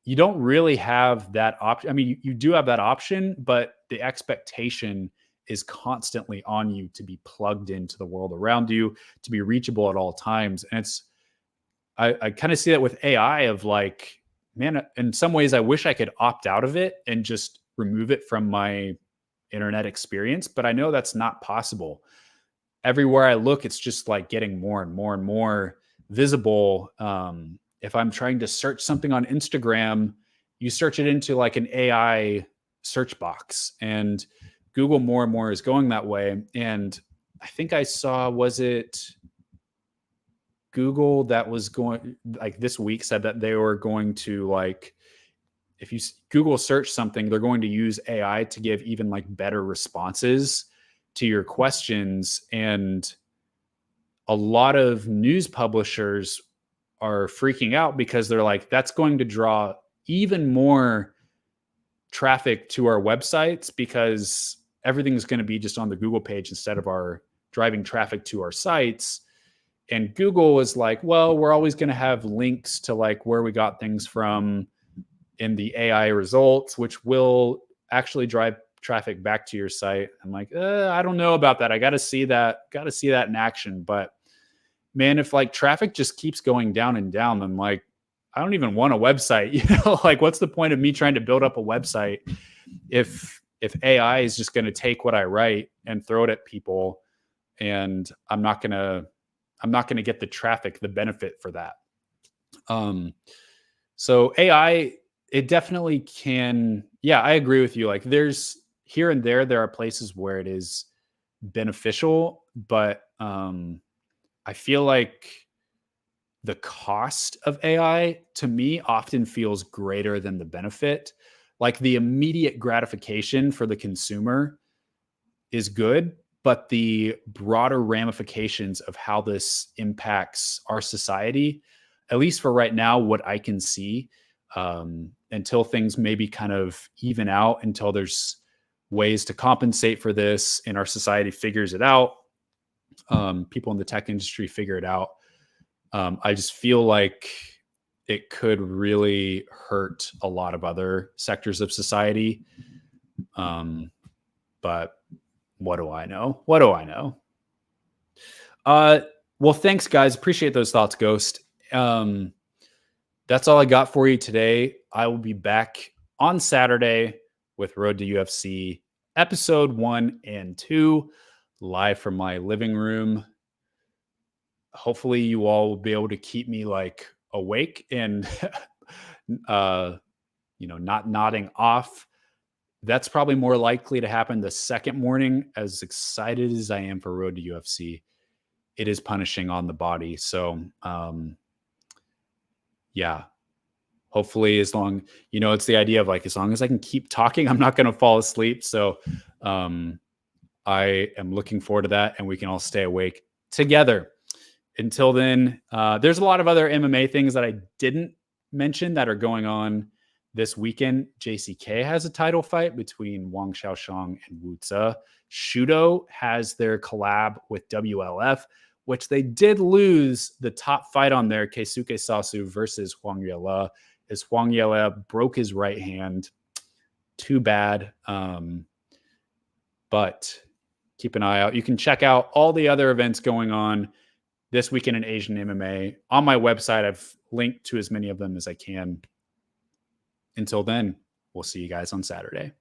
You don't really have that option. I mean, you do have that option, but the expectation is constantly on you to be plugged into the world around you, to be reachable at all times. And I kind of see that with AI of like, man, in some ways, I wish I could opt out of it and just remove it from my internet experience, but I know that's not possible. Everywhere I look, it's just like getting more and more and more visible. If I'm trying to search something on Instagram, you search it into like an AI search box, and Google more and more is going that way. And I think I saw, was it Google that was going, like this week, said that they were going to, like, if you Google search something, they're going to use AI to give even like better responses to your questions. And a lot of news publishers are freaking out because they're like, that's going to draw even more traffic to our websites, because everything's going to be just on the Google page instead of our driving traffic to our sites. And Google is like, well, we're always going to have links to like where we got things from in the AI results, which will actually drive traffic back to your site. I'm like, I don't know about that. I got to see that in action. But man, if like traffic just keeps going down and down, then like, I don't even want a website, like what's the point of me trying to build up a website if AI is just going to take what I write and throw it at people, and I'm not going to get the traffic, the benefit for that. So AI, it definitely can. Yeah, I agree with you. Like there's here and there are places where it is beneficial, but I feel like the cost of AI to me often feels greater than the benefit. Like the immediate gratification for the consumer is good, but the broader ramifications of how this impacts our society, at least for right now, what I can see, until things maybe kind of even out, until there's ways to compensate for this and our society figures it out, people in the tech industry figure it out. I just feel like it could really hurt a lot of other sectors of society. But what do I know? Well, thanks, guys. Appreciate those thoughts, Ghost. That's all I got for you today. I will be back on Saturday with Road to UFC episode 1 and 2, live from my living room. Hopefully you all will be able to keep me like awake and not nodding off. That's probably more likely to happen the second morning. As excited as I am for Road to UFC, it is punishing on the body. So yeah, hopefully it's the idea of like, as long as I can keep talking, I'm not going to fall asleep. So I am looking forward to that, and we can all stay awake together. Until then, there's a lot of other MMA things that I didn't mention that are going on this weekend. JCK has a title fight between Wang Xiaoshang and Wu Tze. Shudo has their collab with WLF, which they did lose the top fight on there, Keisuke Sasu versus Huang Yele, as Huang Yele broke his right hand. Too bad. But keep an eye out. You can check out all the other events going on this weekend in Asian MMA on my website. I've linked to as many of them as I can. Until then, we'll see you guys on Saturday.